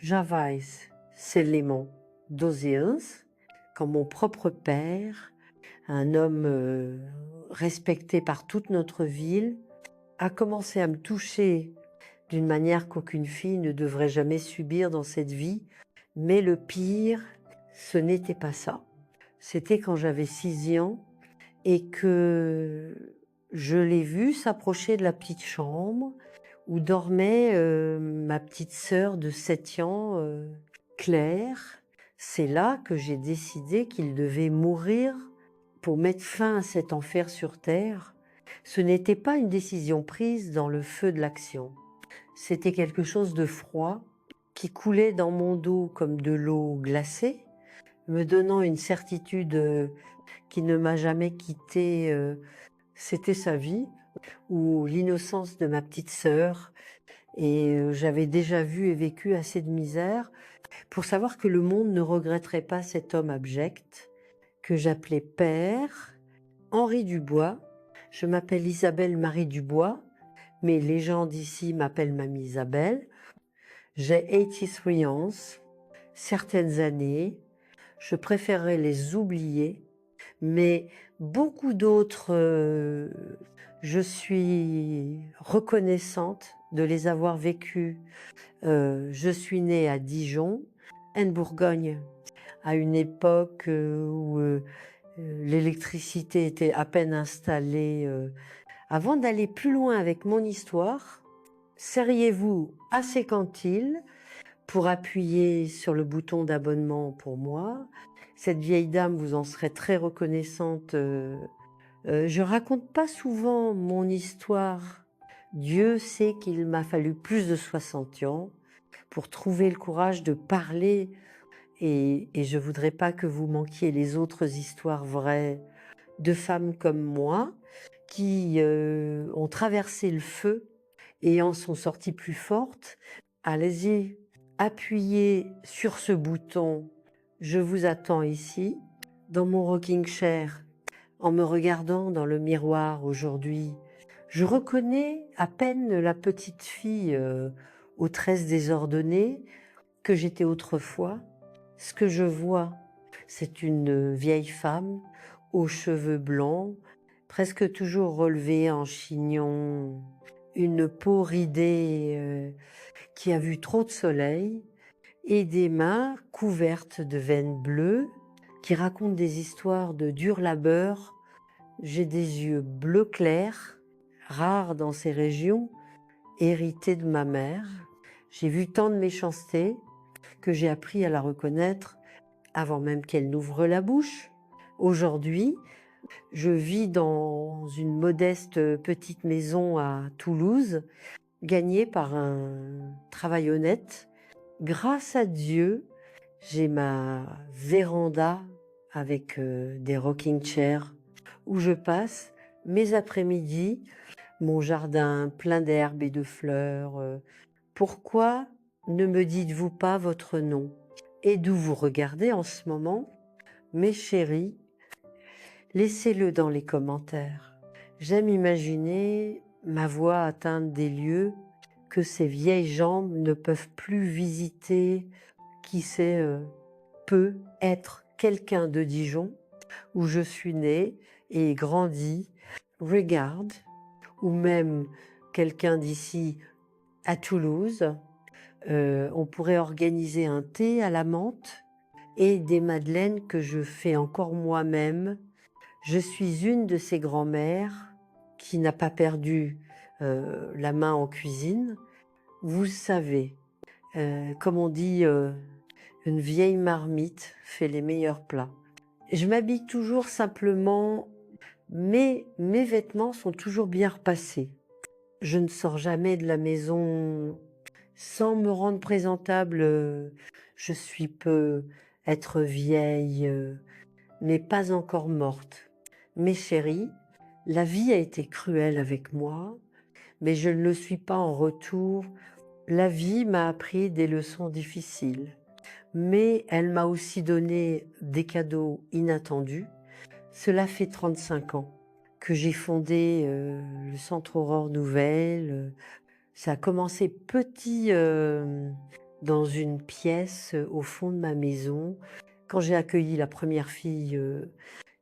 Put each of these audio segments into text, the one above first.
J'avais Clément Doziens, quand mon propre père, un homme respecté par toute notre ville, a commencé à me toucher d'une manière qu'aucune fille ne devrait jamais subir dans cette vie. Mais le pire, ce n'était pas ça. C'était quand j'avais 6 ans et que je l'ai vu s'approcher de la petite chambre où dormait ma petite sœur de 7 ans, Claire. C'est là que j'ai décidé qu'il devait mourir pour mettre fin à cet enfer sur terre. Ce n'était pas une décision prise dans le feu de l'action. C'était quelque chose de froid qui coulait dans mon dos comme de l'eau glacée, me donnant une certitude qui ne m'a jamais quittée. C'était sa vie ou l'innocence de ma petite sœur. Et j'avais déjà vu et vécu assez de misère pour savoir que le monde ne regretterait pas cet homme abject que j'appelais père, Henri Dubois. Je m'appelle Isabelle Marie Dubois, mais les gens d'ici m'appellent Mamie Isabelle. J'ai 83 ans, certaines années, je préférerais les oublier, mais beaucoup d'autres, je suis reconnaissante de les avoir vécues. Je suis née à Dijon, en Bourgogne, à une époque où l'électricité était à peine installée. Avant d'aller plus loin avec mon histoire, seriez-vous assez quantile pour appuyer sur le bouton d'abonnement pour moi? Cette vieille dame vous en serait très reconnaissante. Je raconte pas souvent mon histoire. Dieu sait qu'il m'a fallu plus de 60 ans pour trouver le courage de parler et je voudrais pas que vous manquiez les autres histoires vraies de femmes comme moi qui ont traversé le feu et en sont sorties plus fortes. Allez-y, appuyez sur ce bouton. Je vous attends ici, dans mon rocking chair. En me regardant dans le miroir aujourd'hui, je reconnais à peine la petite fille aux tresses désordonnées que j'étais autrefois. Ce que je vois, c'est une vieille femme aux cheveux blancs, presque toujours relevée en chignon, une peau ridée qui a vu trop de soleil, et des mains couvertes de veines bleues qui racontent des histoires de dur labeur. J'ai des yeux bleu clair, rares dans ces régions, hérités de ma mère. J'ai vu tant de méchanceté que j'ai appris à la reconnaître avant même qu'elle n'ouvre la bouche. Aujourd'hui, je vis dans une modeste petite maison à Toulouse, gagnée par un travail honnête. Grâce à Dieu, j'ai ma véranda avec des rocking chairs où je passe mes après-midi, mon jardin plein d'herbes et de fleurs. Pourquoi ne me dites-vous pas votre nom et d'où vous regardez en ce moment? Mes chéris, laissez-le dans les commentaires. J'aime imaginer ma voix atteindre des lieux que ces vieilles jambes ne peuvent plus visiter. Qui sait, peut être quelqu'un de Dijon, où je suis née et grandi, regarde, ou même quelqu'un d'ici à Toulouse. On pourrait organiser un thé à la menthe et des madeleines que je fais encore moi-même. Je suis une de ces grand-mères qui n'a pas perdu la main en cuisine. Vous savez, comme on dit, une vieille marmite fait les meilleurs plats. Je m'habille toujours simplement, mais mes vêtements sont toujours bien repassés. Je ne sors jamais de la maison sans me rendre présentable. Je suis peu être vieille, mais pas encore morte. Mes chéris, la vie a été cruelle avec moi, mais je ne le suis pas en retour. La vie m'a appris des leçons difficiles, mais elle m'a aussi donné des cadeaux inattendus. Cela fait 35 ans que j'ai fondé le Centre Aurore Nouvelle. Ça a commencé petit dans une pièce au fond de ma maison. Quand j'ai accueilli la première fille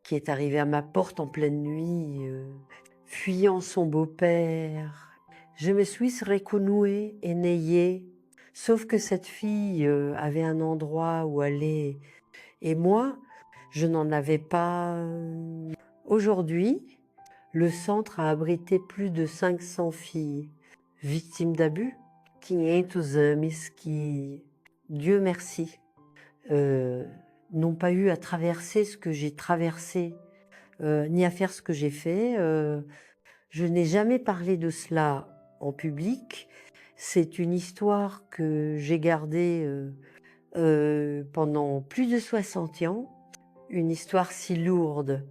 qui est arrivée à ma porte en pleine nuit, fuyant son beau-père, je me suis reconnue et nayée, sauf que cette fille avait un endroit où aller, et moi, je n'en avais pas. Aujourd'hui, le centre a abrité plus de 500 filles victimes d'abus. 500 homens qui, Dieu merci, n'ont pas eu à traverser ce que j'ai traversé, ni à faire ce que j'ai fait. Je n'ai jamais parlé de cela en public. C'est une histoire que j'ai gardée pendant plus de 60 ans, une histoire si lourde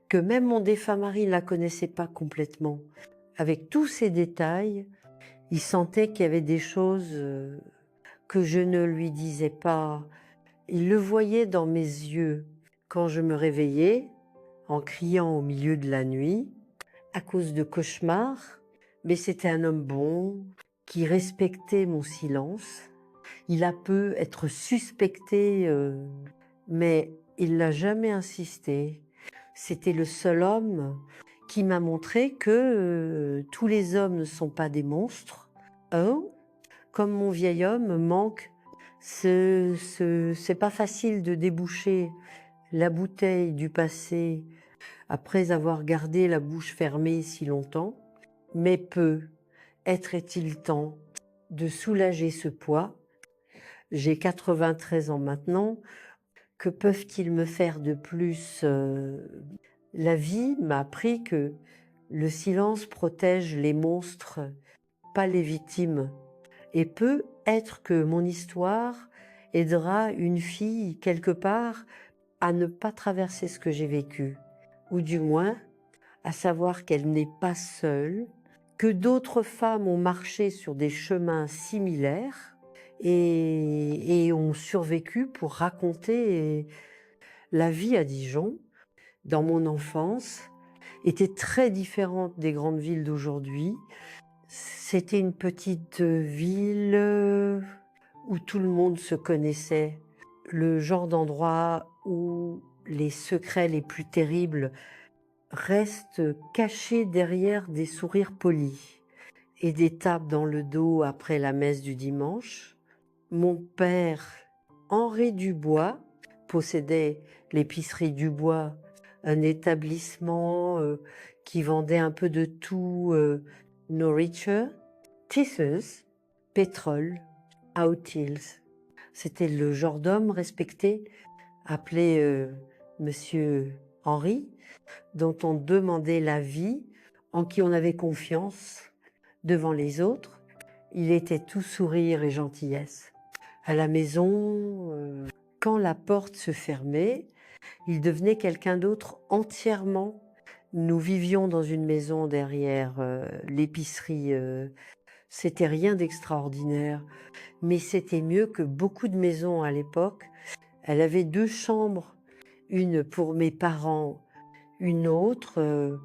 que même mon défunt mari ne la connaissait pas complètement. Avec tous ces détails, il sentait qu'il y avait des choses que je ne lui disais pas. Il le voyait dans mes yeux quand je me réveillais en criant au milieu de la nuit à cause de cauchemars, mais c'était un homme bon qui respectait mon silence. Il a pu être suspecté, mais il n'a jamais insisté. C'était le seul homme qui m'a montré que tous les hommes ne sont pas des monstres. Oh, comme mon vieil homme manque, c'est pas facile de déboucher la bouteille du passé après avoir gardé la bouche fermée si longtemps, mais être-il temps de soulager ce poids. J'ai 93 ans maintenant, que peuvent-ils me faire de plus? La vie m'a appris que le silence protège les monstres, pas les victimes. Et peut être que mon histoire aidera une fille quelque part à ne pas traverser ce que j'ai vécu, ou du moins à savoir qu'elle n'est pas seule, que d'autres femmes ont marché sur des chemins similaires et ont survécu pour raconter la vie à Dijon, dans mon enfance, était très différente des grandes villes d'aujourd'hui. C'était une petite ville où tout le monde se connaissait, le genre d'endroit où les secrets les plus terribles restent cachés derrière des sourires polis et des tapes dans le dos après la messe du dimanche. Mon père, Henri Dubois, possédait l'épicerie Dubois, un établissement qui vendait un peu de tout, nourriture, tissues, pétrole, outils. C'était le genre d'homme respecté, appelé Monsieur Henri, dont on demandait l'avis, en qui on avait confiance devant les autres. Il était tout sourire et gentillesse. À la maison, quand la porte se fermait, il devenait quelqu'un d'autre entièrement. Nous vivions dans une maison derrière l'épicerie. C'était rien d'extraordinaire, mais c'était mieux que beaucoup de maisons à l'époque. Elle avait 2 chambres, une pour mes parents, une autre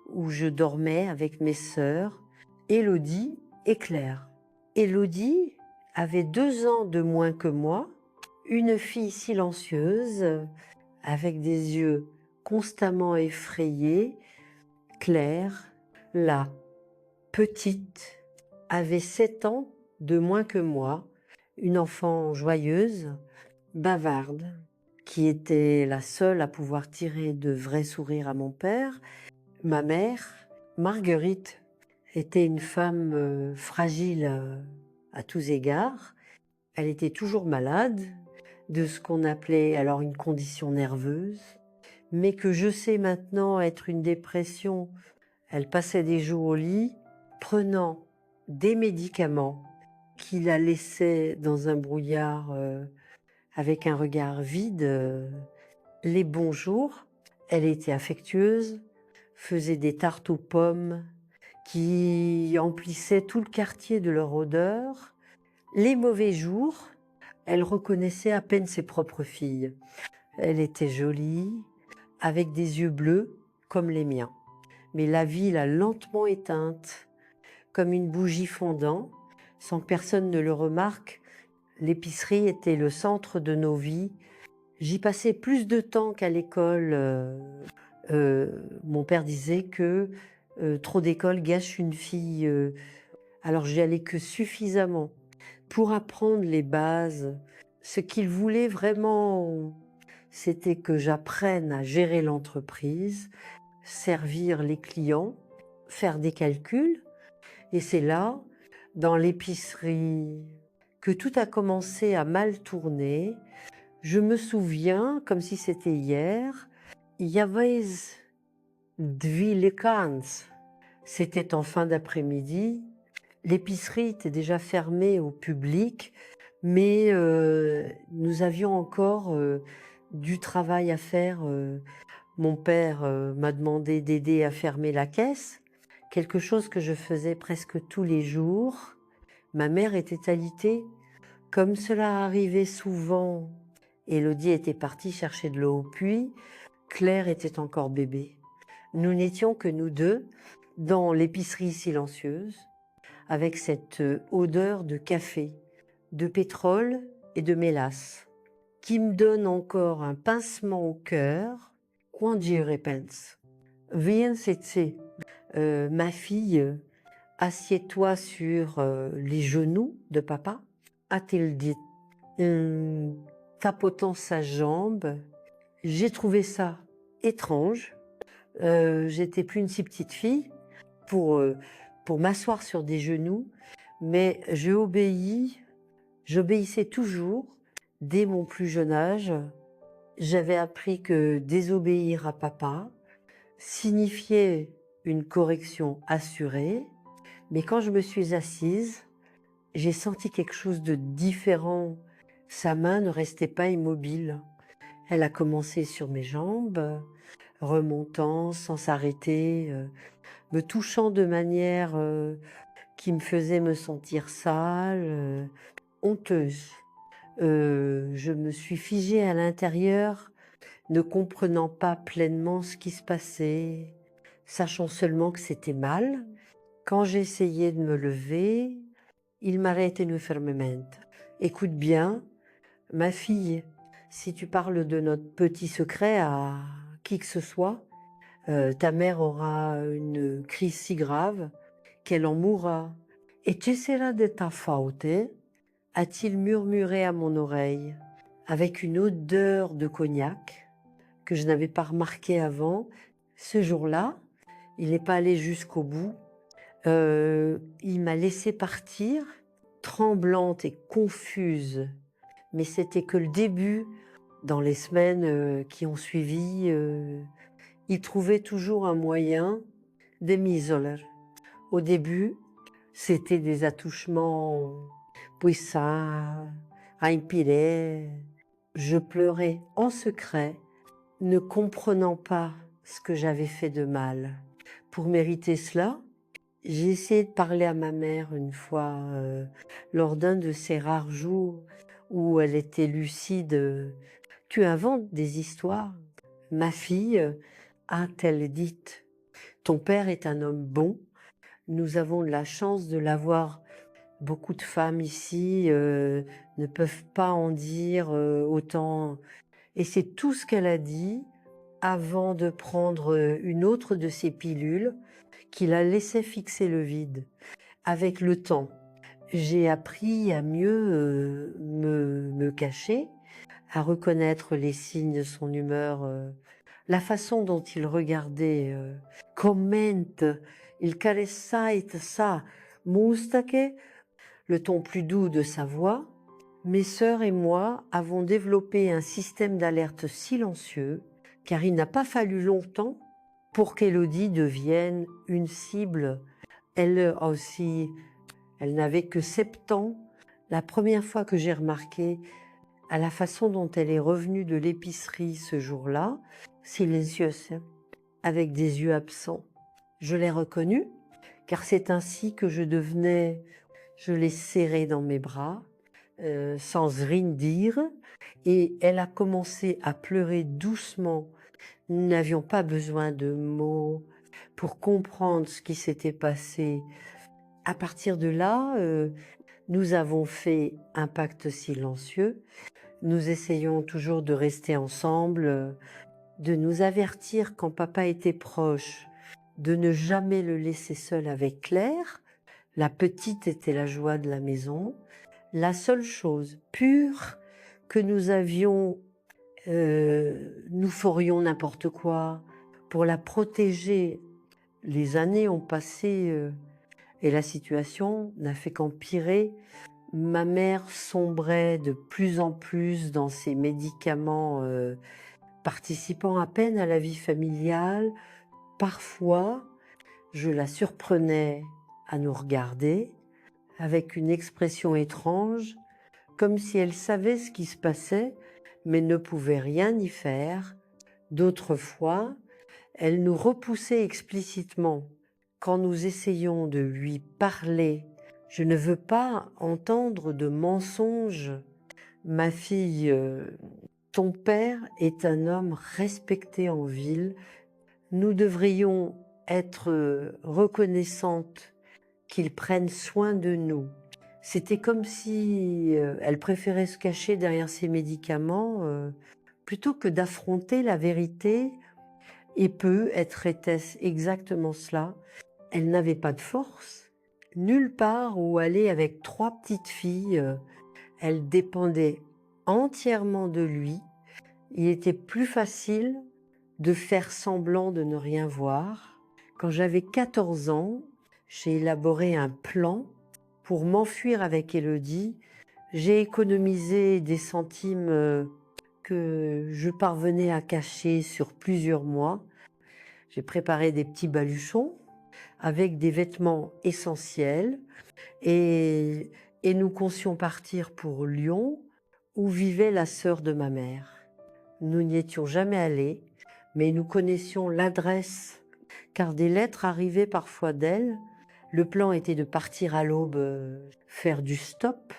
où je dormais avec mes sœurs, Élodie et Claire. Élodie avait 2 ans de moins que moi, une fille silencieuse, avec des yeux constamment effrayés. Claire, la petite, avait 7 ans de moins que moi, une enfant joyeuse, bavarde, qui était la seule à pouvoir tirer de vrais sourires à mon père. Ma mère, Marguerite, était une femme fragile à tous égards. Elle était toujours malade de ce qu'on appelait alors une condition nerveuse, mais que je sais maintenant être une dépression. Elle passait des jours au lit, prenant des médicaments qui la laissaient dans un brouillard avec un regard vide. Les bons jours, elle était affectueuse, faisait des tartes aux pommes qui emplissaient tout le quartier de leur odeur. Les mauvais jours, elle reconnaissait à peine ses propres filles. Elle était jolie, avec des yeux bleus comme les miens. Mais la vie l'a lentement éteinte, comme une bougie fondant, sans que personne ne le remarque. L'épicerie était le centre de nos vies. J'y passais plus de temps qu'à l'école. Mon père disait que trop d'école gâche une fille. Alors j'y allais que suffisamment pour apprendre les bases. Ce qu'il voulait vraiment, c'était que j'apprenne à gérer l'entreprise, servir les clients, faire des calculs. Et c'est là, dans l'épicerie, que tout a commencé à mal tourner. Je me souviens, comme si c'était hier, il y avait Dvilekans. C'était en fin d'après-midi. L'épicerie était déjà fermée au public, mais nous avions encore du travail à faire. Mon père m'a demandé d'aider à fermer la caisse, quelque chose que je faisais presque tous les jours. Ma mère était alitée. Comme cela arrivait souvent, Élodie était partie chercher de l'eau au puits, Claire était encore bébé. Nous n'étions que nous deux dans l'épicerie silencieuse, avec cette odeur de café, de pétrole et de mélasse, qui me donne encore un pincement au cœur quand j'y repense. Viens, c'est ma fille, assieds-toi sur les genoux de papa, a-t-il dit, tapotant sa jambe. J'ai trouvé ça étrange. J'étais plus une si petite fille pour m'asseoir sur des genoux, mais j'obéissais toujours dès mon plus jeune âge. J'avais appris que désobéir à papa signifiait une correction assurée, mais quand je me suis assise, j'ai senti quelque chose de différent. Sa main ne restait pas immobile. Elle a commencé sur mes jambes, remontant sans s'arrêter, me touchant de manière qui me faisait me sentir sale, honteuse. Je me suis figée à l'intérieur, ne comprenant pas pleinement ce qui se passait, sachant seulement que c'était mal. Quand j'essayais de me lever, il m'arrêtait fermement. Écoute bien, ma fille, si tu parles de notre petit secret à qui que ce soit, ta mère aura une crise si grave qu'elle en mourra. Et tu seras de ta faute, a-t-il murmuré à mon oreille, avec une odeur de cognac que je n'avais pas remarqué avant. Ce jour-là, il n'est pas allé jusqu'au bout. Il m'a laissé partir, tremblante et confuse. Mais c'était que le début. Dans les semaines qui ont suivi, il trouvait toujours un moyen de m'isoler. Au début, c'était des attouchements, puis ça empirait. Je pleurais en secret, ne comprenant pas ce que j'avais fait de mal. Pour mériter cela, j'ai essayé de parler à ma mère une fois, lors d'un de ces rares jours où elle était lucide. Tu inventes des histoires. Ma fille, a-t-elle dit, ton père est un homme bon. Nous avons la chance de l'avoir. Beaucoup de femmes ici ne peuvent pas en dire autant. Et c'est tout ce qu'elle a dit avant de prendre une autre de ses pilules qui la laissait fixer le vide. Avec le temps, j'ai appris à mieux me cacher, à reconnaître les signes de son humeur, la façon dont il regardait, commente, il caressait ça, mustake, le ton plus doux de sa voix. Mes sœurs et moi avons développé un système d'alerte silencieux, car il n'a pas fallu longtemps pour qu'Élodie devienne une cible. Elle aussi, elle n'avait que 7 ans. La première fois que j'ai remarqué à la façon dont elle est revenue de l'épicerie ce jour-là, silencieuse, avec des yeux absents. Je l'ai reconnue, car c'est ainsi que je devenais. Je l'ai serrée dans mes bras, sans rien dire, et elle a commencé à pleurer doucement. Nous n'avions pas besoin de mots pour comprendre ce qui s'était passé. À partir de là, Nous avons fait un pacte silencieux. Nous essayons toujours de rester ensemble, de nous avertir quand papa était proche, de ne jamais le laisser seul avec Claire. La petite était la joie de la maison. La seule chose pure que nous avions, nous ferions n'importe quoi pour la protéger. Les années ont passé et la situation n'a fait qu'empirer. Ma mère sombrait de plus en plus dans ses médicaments, participant à peine à la vie familiale. Parfois, je la surprenais à nous regarder avec une expression étrange, comme si elle savait ce qui se passait, mais ne pouvait rien y faire. D'autres fois, elle nous repoussait explicitement quand nous essayions de lui parler. Je ne veux pas entendre de mensonges. Ma fille, ton père est un homme respecté en ville. Nous devrions être reconnaissantes qu'il prenne soin de nous. C'était comme si elle préférait se cacher derrière ses médicaments plutôt que d'affronter la vérité. Et peut-être était-ce exactement cela. Elle n'avait pas de force, nulle part où aller avec 3 petites filles. Elle dépendait entièrement de lui. Il était plus facile de faire semblant de ne rien voir. Quand j'avais 14 ans, j'ai élaboré un plan pour m'enfuir avec Élodie. J'ai économisé des centimes que je parvenais à cacher sur plusieurs mois. J'ai préparé des petits baluchons avec des vêtements essentiels et nous concions partir pour Lyon où vivait la sœur de ma mère. Nous n'y étions jamais allés, mais nous connaissions l'adresse car des lettres arrivaient parfois d'elle. Le plan était de partir à l'aube, faire du stop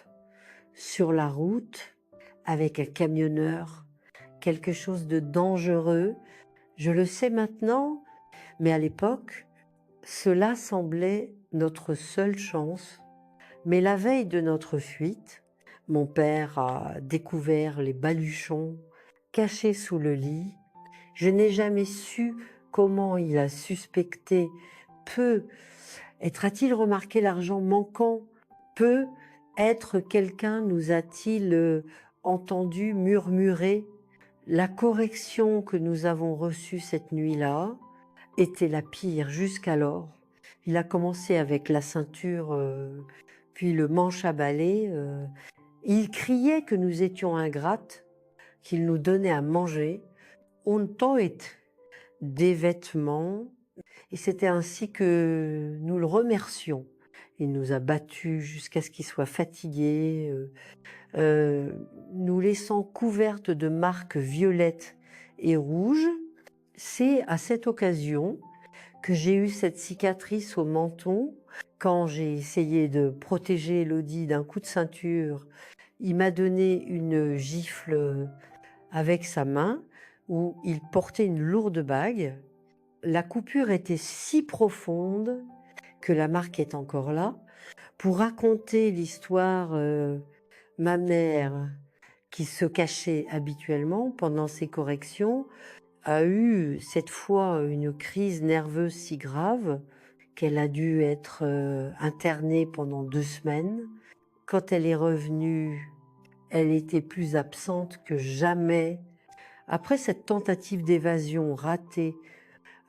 sur la route avec un camionneur, quelque chose de dangereux. Je le sais maintenant, mais à l'époque, cela semblait notre seule chance. Mais la veille de notre fuite, mon père a découvert les baluchons cachés sous le lit. Je n'ai jamais su comment il a suspecté. A-t-il remarqué l'argent manquant? Peut-être quelqu'un nous a-t-il entendu murmurer? La correction que nous avons reçue cette nuit-là était la pire jusqu'alors. Il a commencé avec la ceinture, puis le manche à balai. Il criait que nous étions ingrates, qu'il nous donnait à manger. On toit des vêtements, et c'était ainsi que nous le remercions. Il nous a battus jusqu'à ce qu'il soit fatigué, nous laissant couvertes de marques violettes et rouges. C'est à cette occasion que j'ai eu cette cicatrice au menton. Quand j'ai essayé de protéger Élodie d'un coup de ceinture, il m'a donné une gifle avec sa main où il portait une lourde bague. La coupure était si profonde que la marque est encore là. Pour raconter l'histoire, ma mère, qui se cachait habituellement pendant ses corrections, a eu cette fois une crise nerveuse si grave qu'elle a dû être internée pendant 2 semaines. Quand elle est revenue, elle était plus absente que jamais. Après cette tentative d'évasion ratée,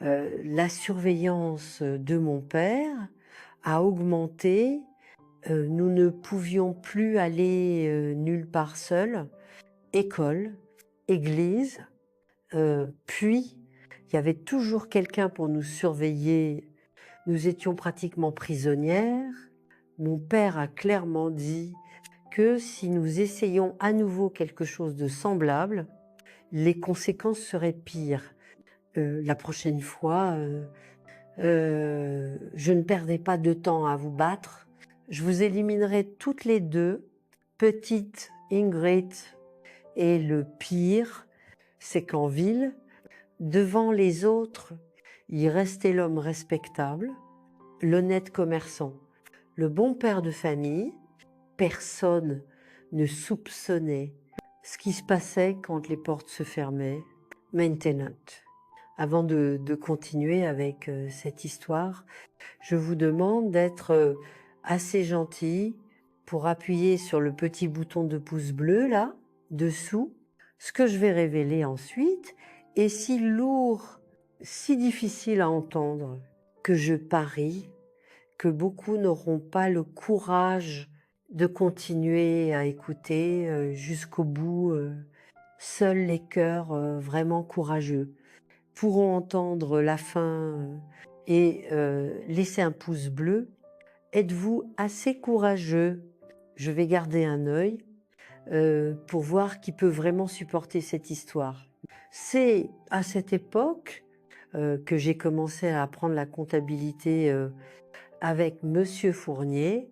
la surveillance de mon père a augmenté. Nous ne pouvions plus aller nulle part seuls. École, église, puis il y avait toujours quelqu'un pour nous surveiller. Nous étions pratiquement prisonnières. Mon père a clairement dit que si nous essayions à nouveau quelque chose de semblable, les conséquences seraient pires. La prochaine fois, je ne perdais pas de temps à vous battre. Je vous éliminerai toutes les deux, petite Ingrid. Et le pire, c'est qu'en ville, devant les autres, il restait l'homme respectable, l'honnête commerçant, le bon père de famille, personne ne soupçonnait ce qui se passait quand les portes se fermaient. Maintenant. Avant de continuer avec cette histoire, je vous demande d'être assez gentil pour appuyer sur le petit bouton de pouce bleu là, dessous. Ce que je vais révéler ensuite est si lourd, si difficile à entendre que je parie que beaucoup n'auront pas le courage de continuer à écouter jusqu'au bout. Seuls les cœurs vraiment courageux pourront entendre la fin et laisser un pouce bleu. Êtes-vous assez courageux? Je vais garder un œil pour voir qui peut vraiment supporter cette histoire. C'est à cette époque que j'ai commencé à apprendre la comptabilité avec Monsieur Fournier,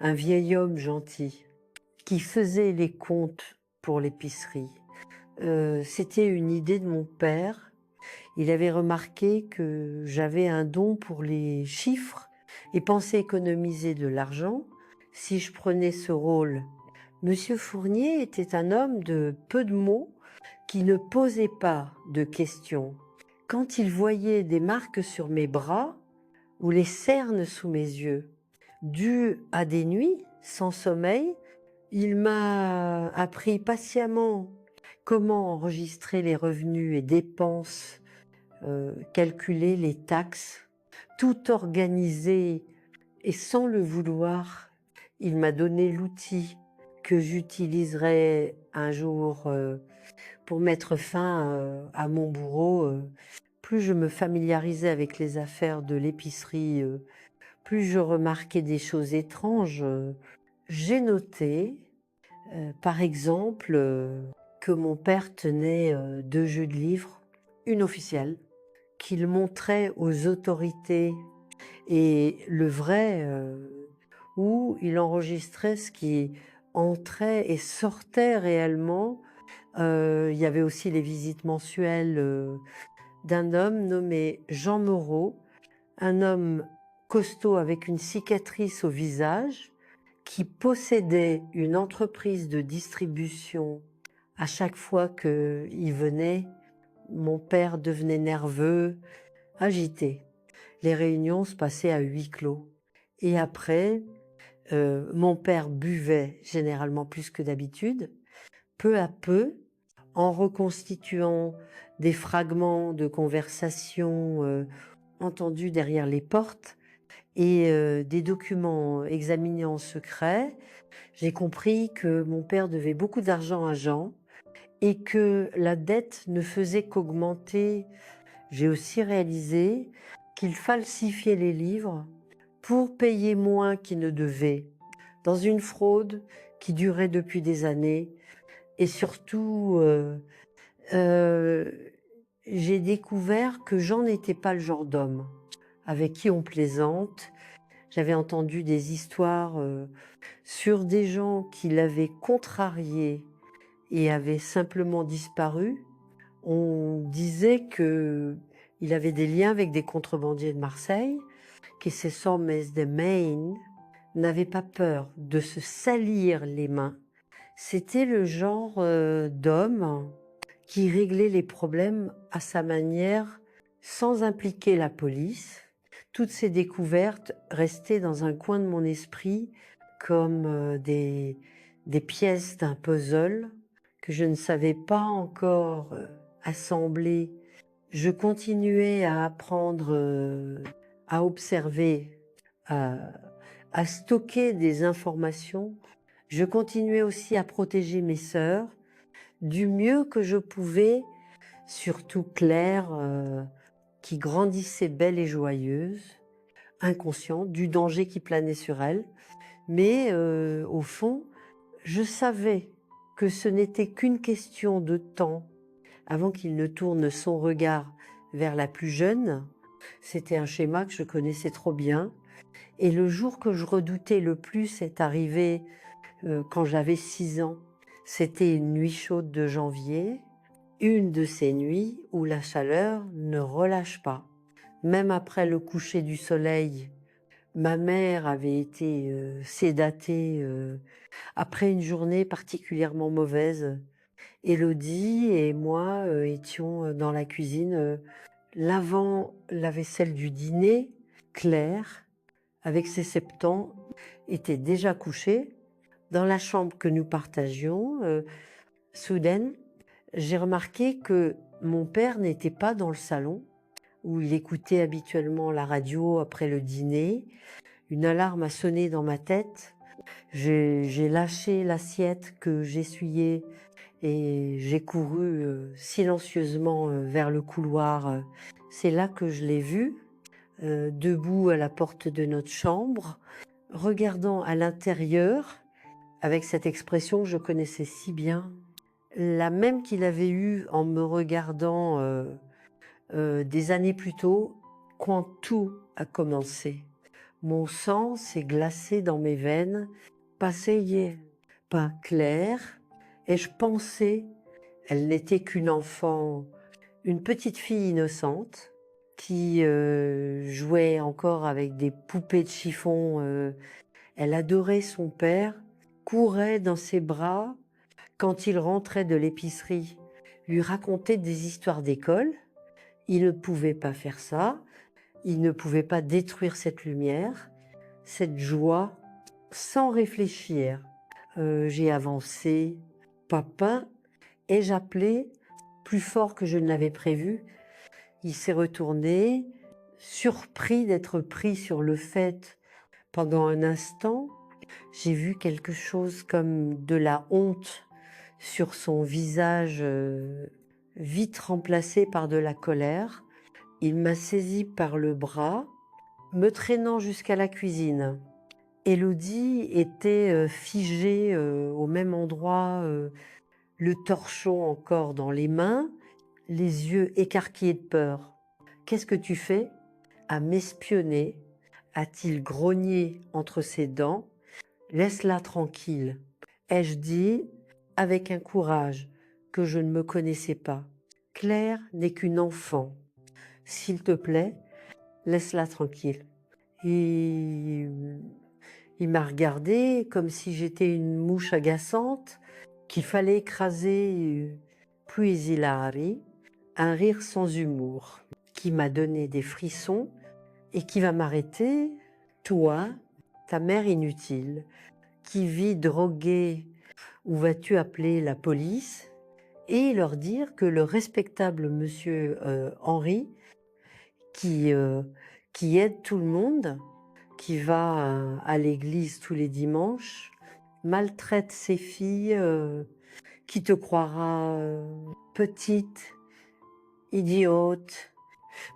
un vieil homme gentil qui faisait les comptes pour l'épicerie. C'était une idée de mon père. Il avait remarqué que j'avais un don pour les chiffres et pensait économiser de l'argent si je prenais ce rôle. Monsieur Fournier était un homme de peu de mots qui ne posait pas de questions. Quand il voyait des marques sur mes bras ou les cernes sous mes yeux, dues à des nuits sans sommeil, il m'a appris patiemment comment enregistrer les revenus et dépenses, calculer les taxes, tout organiser et sans le vouloir, il m'a donné l'outil que j'utiliserai un jour pour mettre fin à mon bourreau. Plus je me familiarisais avec les affaires de l'épicerie, plus je remarquais des choses étranges. J'ai noté, par exemple, que mon père tenait 2 jeux de livres, une officielle, qu'il montrait aux autorités, et le vrai, où il enregistrait ce qui entrait et sortait réellement. Il y avait aussi les visites mensuelles d'un homme nommé Jean Moreau, un homme costaud avec une cicatrice au visage, qui possédait une entreprise de distribution. À chaque fois qu'il venait, mon père devenait nerveux, agité. Les réunions se passaient à huis clos. Et après, mon père buvait généralement plus que d'habitude. Peu à peu, en reconstituant des fragments de conversation entendus derrière les portes et des documents examinés en secret, j'ai compris que mon père devait beaucoup d'argent à Jean et que la dette ne faisait qu'augmenter. J'ai aussi réalisé qu'il falsifiait les livres pour payer moins qu'il ne devait, dans une fraude qui durait depuis des années. Et surtout, j'ai découvert que Jean n'était pas le genre d'homme avec qui on plaisante. J'avais entendu des histoires sur des gens qui l'avaient contrarié et avaient simplement disparu. On disait qu'il avait des liens avec des contrebandiers de Marseille, que ces hommes de Maine n'avaient pas peur de se salir les mains. C'était le genre d'homme qui réglait les problèmes à sa manière, sans impliquer la police. Toutes ces découvertes restaient dans un coin de mon esprit comme des pièces d'un puzzle que je ne savais pas encore assembler. Je continuais à apprendre, à observer, à stocker des informations. Je continuais aussi à protéger mes sœurs du mieux que je pouvais, surtout Claire, qui grandissait belle et joyeuse, inconsciente du danger qui planait sur elle. Mais au fond, je savais que ce n'était qu'une question de temps avant qu'il ne tourne son regard vers la plus jeune. C'était un schéma que je connaissais trop bien. Et le jour que je redoutais le plus est arrivé quand j'avais 6 ans. C'était une nuit chaude de janvier, une de ces nuits où la chaleur ne relâche pas. Même après le coucher du soleil, Ma mère avait été sédatée après une journée particulièrement mauvaise. Élodie et moi étions dans la cuisine lavant la vaisselle du dîner. Claire, avec ses 7 ans, était déjà couchée. Dans la chambre que nous partagions, soudain, j'ai remarqué que mon père n'était pas dans le salon où il écoutait habituellement la radio après le dîner. Une alarme a sonné dans ma tête. J'ai lâché l'assiette que j'essuyais et j'ai couru silencieusement vers le couloir. C'est là que je l'ai vu, debout à la porte de notre chambre, regardant à l'intérieur, avec cette expression que je connaissais si bien, la même qu'il avait eue en me regardant des années plus tôt, quand tout a commencé. Mon sang s'est glacé dans mes veines, passé pas clair, et je pensais, elle n'était qu'une enfant, une petite fille innocente, qui jouait encore avec des poupées de chiffon. Elle adorait son père, courait dans ses bras quand il rentrait de l'épicerie, lui racontait des histoires d'école. Il ne pouvait pas faire ça, il ne pouvait pas détruire cette lumière, cette joie, sans réfléchir. J'ai avancé, papa, et j'appelais plus fort que je ne l'avais prévu. Il s'est retourné, surpris d'être pris sur le fait. Pendant un instant, j'ai vu quelque chose comme de la honte sur son visage, vite remplacé par de la colère. Il m'a saisi par le bras, me traînant jusqu'à la cuisine. Élodie était figée au même endroit, le torchon encore dans les mains, les yeux écarquillés de peur. « Qu'est-ce que tu fais ?» À m'espionner, a-t-il grogné entre ses dents. « Laisse-la tranquille », ai-je dit avec un courage que je ne me connaissais pas. « Claire n'est qu'une enfant. S'il te plaît, laisse-la tranquille. » Et il m'a regardé comme si j'étais une mouche agaçante qu'il fallait écraser. Puis il a ri, un rire sans humour, qui m'a donné des frissons et qui va m'arrêter. Toi, ta mère inutile, qui vit droguée, où vas-tu appeler la police et leur dire que le respectable monsieur Henri, qui aide tout le monde, qui va à l'église tous les dimanches, maltraite ses filles, qui te croira petite, idiote.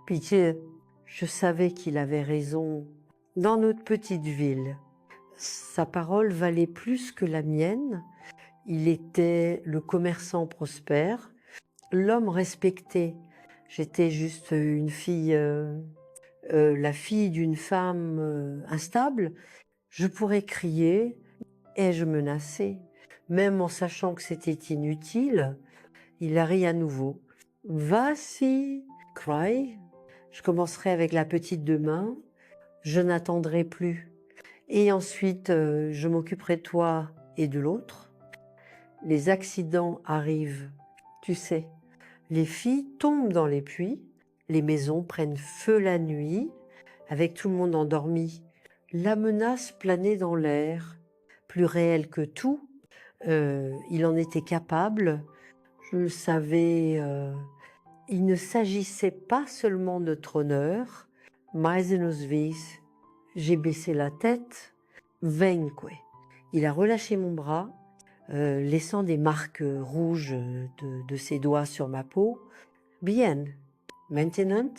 Pitié, je savais qu'il avait raison. Dans notre petite ville, sa parole valait plus que la mienne. Il était le commerçant prospère, l'homme respecté. J'étais juste une fille, la fille d'une femme instable. Je pourrais crier, ai-je menacé, même en sachant que c'était inutile. Il a ri à nouveau. Vas-y, cry. Je commencerai avec la petite demain. Je n'attendrai plus. Et ensuite, je m'occuperai de toi et de l'autre. Les accidents arrivent, tu sais. Les filles tombent dans les puits. Les maisons prennent feu la nuit, avec tout le monde endormi. La menace planait dans l'air, plus réelle que tout. Il en était capable. Je le savais. Il ne s'agissait pas seulement de notre honneur. Mais nos vies. J'ai baissé la tête. Venque. Il a relâché mon bras, laissant des marques rouges de ses doigts sur ma peau. Bien. Maintenant,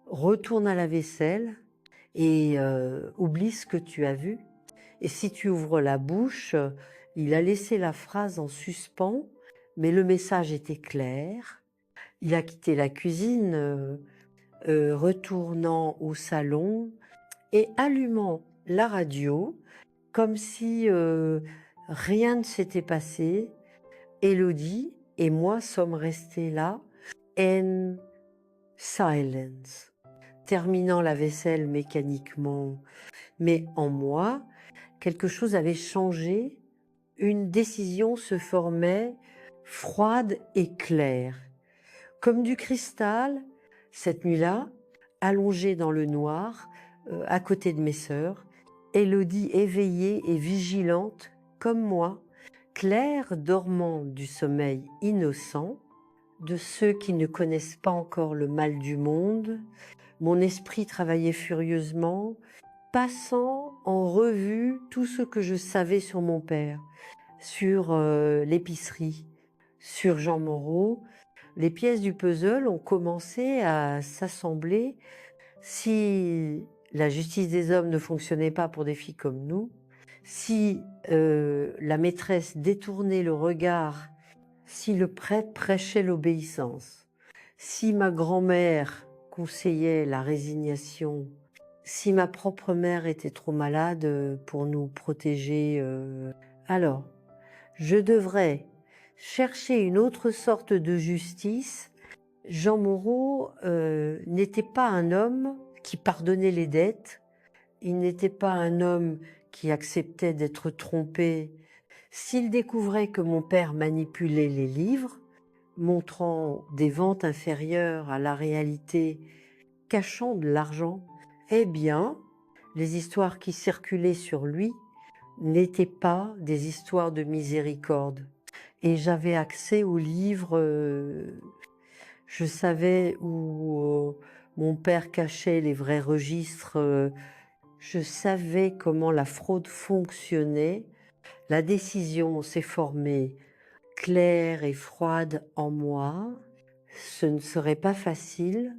retourne à la vaisselle et oublie ce que tu as vu. Et si tu ouvres la bouche, il a laissé la phrase en suspens, mais le message était clair. Il a quitté la cuisine, retournant au salon et allumant la radio, comme si rien ne s'était passé. Élodie et moi sommes restés là, en silence, terminant la vaisselle mécaniquement. Mais en moi, quelque chose avait changé, une décision se formait froide et claire. Comme du cristal, cette nuit-là, allongée dans le noir, à côté de mes sœurs, Élodie éveillée et vigilante comme moi, Claire dormant du sommeil innocent, de ceux qui ne connaissent pas encore le mal du monde, mon esprit travaillait furieusement, passant en revue tout ce que je savais sur mon père, sur l'épicerie, sur Jean Moreau. Les pièces du puzzle ont commencé à s'assembler. Si la justice des hommes ne fonctionnait pas pour des filles comme nous, si la maîtresse détournait le regard, si le prêtre prêchait l'obéissance, si ma grand-mère conseillait la résignation, si ma propre mère était trop malade pour nous protéger, alors je devrais chercher une autre sorte de justice. Jean Moreau n'était pas un homme qui pardonnait les dettes, il n'était pas un homme qui acceptait d'être trompé. S'il découvrait que mon père manipulait les livres, montrant des ventes inférieures à la réalité, cachant de l'argent, eh bien, les histoires qui circulaient sur lui n'étaient pas des histoires de miséricorde. Et j'avais accès aux livres, je savais où mon père cachait les vrais registres, je savais comment la fraude fonctionnait. La décision s'est formée claire et froide en moi. Ce ne serait pas facile,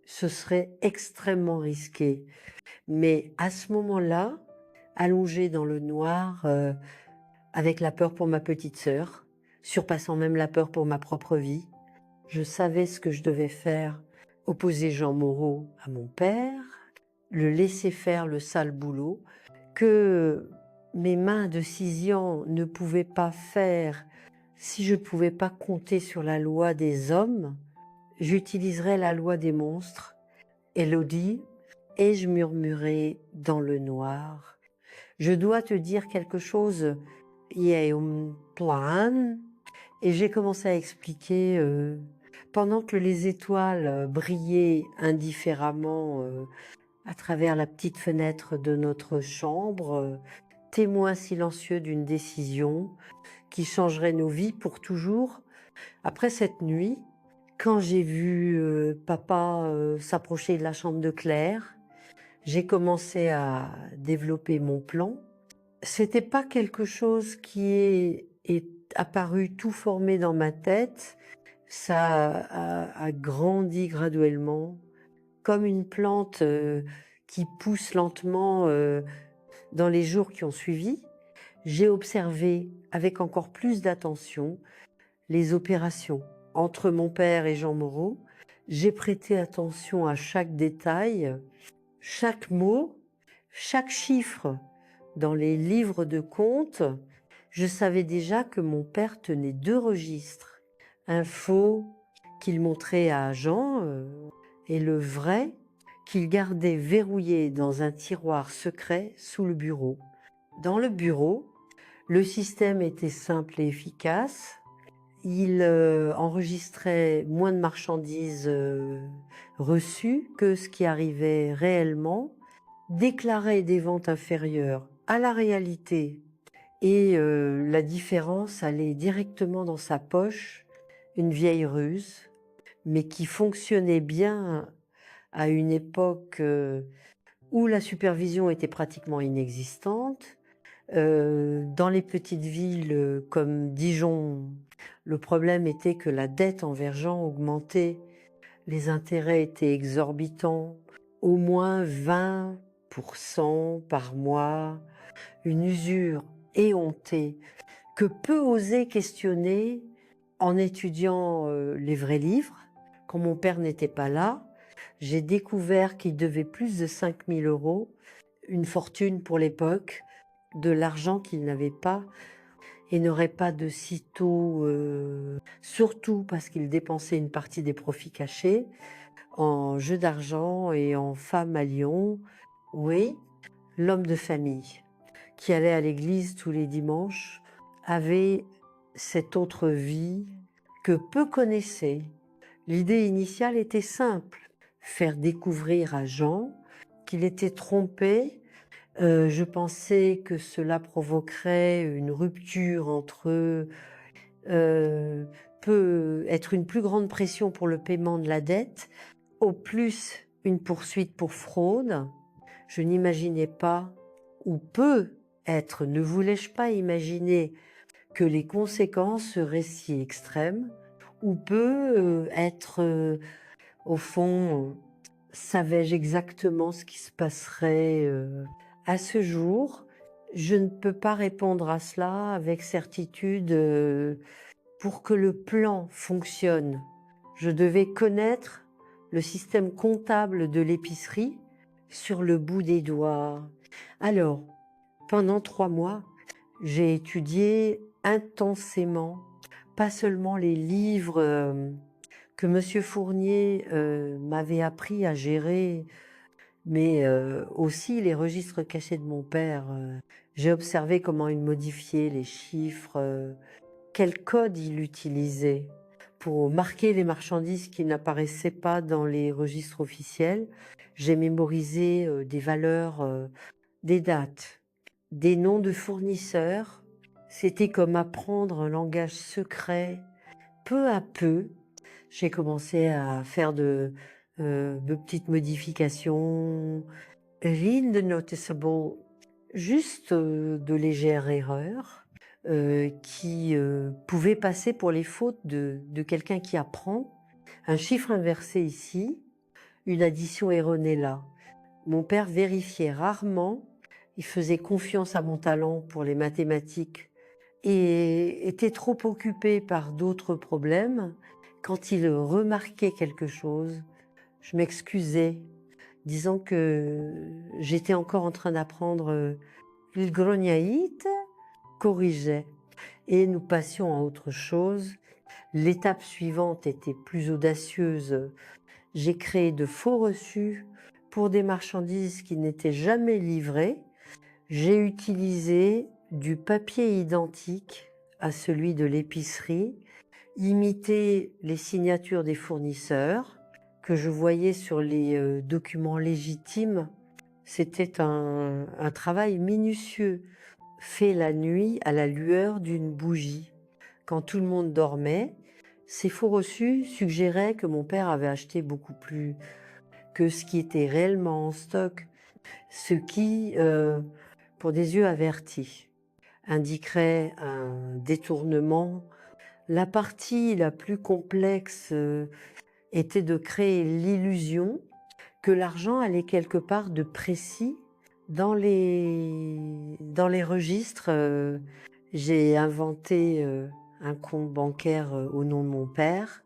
ce serait extrêmement risqué. Mais à ce moment-là, allongée dans le noir, avec la peur pour ma petite sœur, surpassant même la peur pour ma propre vie, je savais ce que je devais faire, opposer Jean Moreau à mon père, le laisser faire le sale boulot, que mes mains de 6 ans ne pouvaient pas faire. Si je ne pouvais pas compter sur la loi des hommes, j'utiliserais la loi des monstres, Élodie, et je murmurais dans le noir. Je dois te dire quelque chose, il y a un plan, et j'ai commencé à expliquer, pendant que les étoiles brillaient indifféremment à travers la petite fenêtre de notre chambre, témoin silencieux d'une décision qui changerait nos vies pour toujours. Après cette nuit, quand j'ai vu papa s'approcher de la chambre de Claire, j'ai commencé à développer mon plan. C'était pas quelque chose qui est apparu tout formé dans ma tête. Ça a grandi graduellement, comme une plante qui pousse lentement dans les jours qui ont suivi. J'ai observé avec encore plus d'attention les opérations entre mon père et Jean Moreau. J'ai prêté attention à chaque détail, chaque mot, chaque chiffre dans les livres de comptes. Je savais déjà que mon père tenait 2 registres, un faux qu'il montrait à Jean et le vrai qu'il gardait verrouillé dans un tiroir secret sous le bureau. Dans le bureau, le système était simple et efficace. Il enregistrait moins de marchandises reçues que ce qui arrivait réellement, déclarait des ventes inférieures à la réalité et la différence allait directement dans sa poche, une vieille ruse, mais qui fonctionnait bien à une époque où la supervision était pratiquement inexistante. Dans les petites villes comme Dijon, le problème était que la dette envers Jean augmentait, les intérêts étaient exorbitants, au moins 20% par mois, une usure éhontée que peu oser questionner en étudiant les vrais livres. Quand mon père n'était pas là, j'ai découvert qu'il devait plus de 5 000 €, une fortune pour l'époque, de l'argent qu'il n'avait pas et n'aurait pas de sitôt, surtout parce qu'il dépensait une partie des profits cachés en jeux d'argent et en femmes à Lyon. Oui, l'homme de famille qui allait à l'église tous les dimanches avait cette autre vie que peu connaissaient. L'idée initiale était simple, faire découvrir à Jean qu'il était trompé. Je pensais que cela provoquerait une rupture entre eux, peut être une plus grande pression pour le paiement de la dette, au plus une poursuite pour fraude. Je n'imaginais pas, ou ne voulais-je pas imaginer que les conséquences seraient si extrêmes, ou au fond, savais-je exactement ce qui se passerait à ce jour. Je ne peux pas répondre à cela avec certitude. Pour que le plan fonctionne, je devais connaître le système comptable de l'épicerie sur le bout des doigts. Alors, pendant 3 mois, j'ai étudié intensément, pas seulement les livres que Monsieur Fournier m'avait appris à gérer, mais aussi les registres cachés de mon père. J'ai observé comment il modifiait les chiffres, quel code il utilisait pour marquer les marchandises qui n'apparaissaient pas dans les registres officiels. J'ai mémorisé des valeurs, des dates, des noms de fournisseurs. C'était comme apprendre un langage secret. Peu à peu, j'ai commencé à faire de petites modifications, rien de noticeable, juste de légères erreurs qui pouvaient passer pour les fautes de quelqu'un qui apprend. Un chiffre inversé ici, une addition erronée là. Mon père vérifiait rarement, il faisait confiance à mon talent pour les mathématiques et était trop occupé par d'autres problèmes. Quand il remarquait quelque chose, je m'excusais, disant que j'étais encore en train d'apprendre. Il grognaït, corrigeait, et nous passions à autre chose. L'étape suivante était plus audacieuse. J'ai créé de faux reçus pour des marchandises qui n'étaient jamais livrées. J'ai utilisé du papier identique à celui de l'épicerie, imité les signatures des fournisseurs que je voyais sur les documents légitimes. C'était un travail minutieux, fait la nuit à la lueur d'une bougie. Quand tout le monde dormait, ces faux reçus suggéraient que mon père avait acheté beaucoup plus que ce qui était réellement en stock, ce qui, pour des yeux avertis, indiquerait un détournement. La partie la plus complexe était de créer l'illusion que l'argent allait quelque part de précis dans les registres. J'ai inventé un compte bancaire au nom de mon père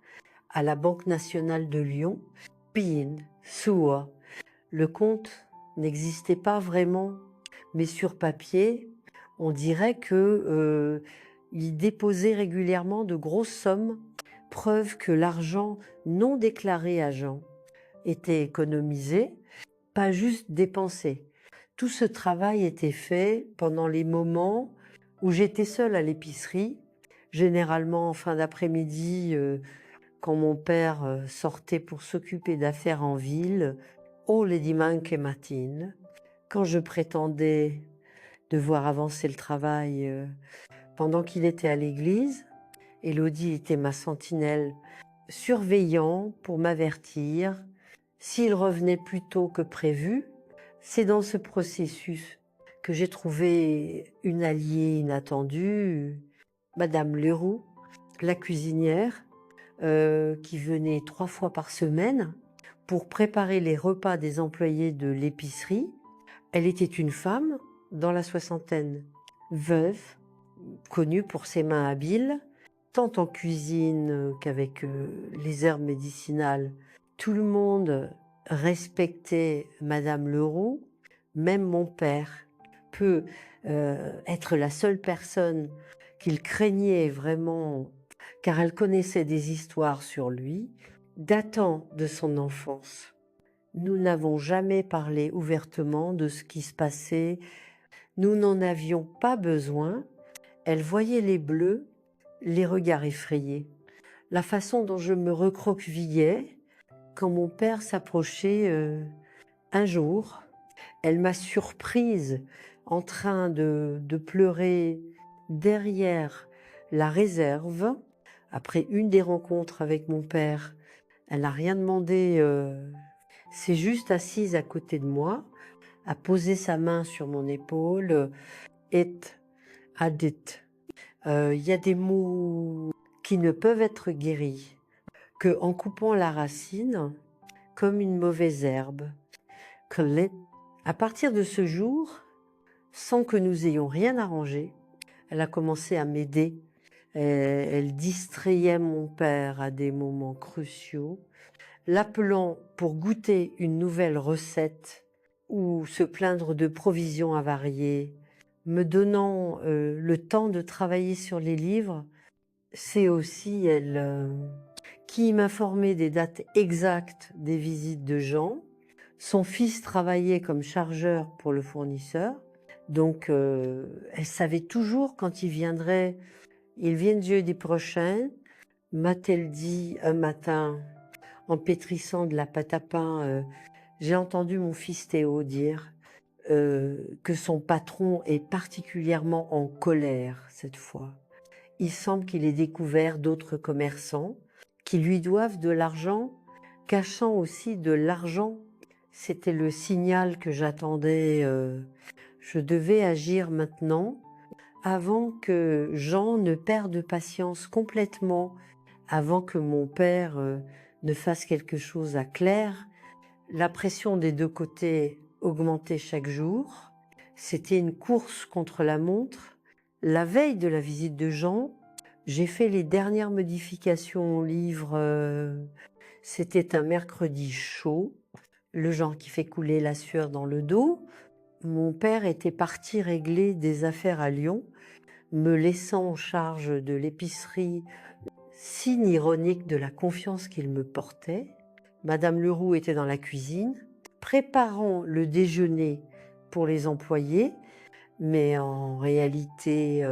à la Banque nationale de Lyon, PIN, SUA. Le compte n'existait pas vraiment, mais sur papier, on dirait que il déposait régulièrement de grosses sommes, preuve que l'argent non déclaré à Jean était économisé, pas juste dépensé. Tout ce travail était fait pendant les moments où j'étais seule à l'épicerie, généralement en fin d'après-midi, quand mon père sortait pour s'occuper d'affaires en ville, o le dimanche matin, quand je prétendais devoir avancer le travail pendant qu'il était à l'église. Élodie était ma sentinelle, surveillant pour m'avertir s'il revenait plus tôt que prévu. C'est dans ce processus que j'ai trouvé une alliée inattendue, Madame Leroux, la cuisinière, qui venait 3 fois par semaine pour préparer les repas des employés de l'épicerie. Elle était une femme dans la soixantaine, veuve, connue pour ses mains habiles, tant en cuisine qu'avec les herbes médicinales. Tout le monde respectait Madame Leroux, même mon père peut être la seule personne qu'il craignait vraiment, car elle connaissait des histoires sur lui, datant de son enfance. Nous n'avons jamais parlé ouvertement de ce qui se passait. Nous n'en avions pas besoin. Elle voyait les bleus, les regards effrayés, la façon dont je me recroquevillais quand mon père s'approchait. Un jour, elle m'a surprise en train de pleurer derrière la réserve. Après une des rencontres avec mon père, elle n'a rien demandé, s'est juste assise à côté de moi, a posé sa main sur mon épaule, et a dit, il y a des mots qui ne peuvent être guéris qu'en coupant la racine comme une mauvaise herbe. À partir de ce jour, sans que nous ayons rien arrangé, elle a commencé à m'aider. Elle distrayait mon père à des moments cruciaux, l'appelant pour goûter une nouvelle recette ou se plaindre de provisions avariées, me donnant le temps de travailler sur les livres. C'est aussi elle qui m'informait des dates exactes des visites de Jean. Son fils travaillait comme chargeur pour le fournisseur, donc elle savait toujours quand il viendrait. Il vient jeudi prochain, m'a-t-elle dit un matin en pétrissant de la pâte à pain. J'ai entendu mon fils Théo dire que son patron est particulièrement en colère cette fois. Il semble qu'il ait découvert d'autres commerçants qui lui doivent de l'argent, cachant aussi de l'argent. C'était le signal que j'attendais. Je devais agir maintenant avant que Jean ne perde patience complètement, avant que mon père ne fasse quelque chose à Claire. La pression des deux côtés augmentait chaque jour. C'était une course contre la montre. La veille de la visite de Jean, j'ai fait les dernières modifications au livre. C'était un mercredi chaud, le genre qui fait couler la sueur dans le dos. Mon père était parti régler des affaires à Lyon, me laissant en charge de l'épicerie, signe ironique de la confiance qu'il me portait. Madame Leroux était dans la cuisine, préparant le déjeuner pour les employés, mais en réalité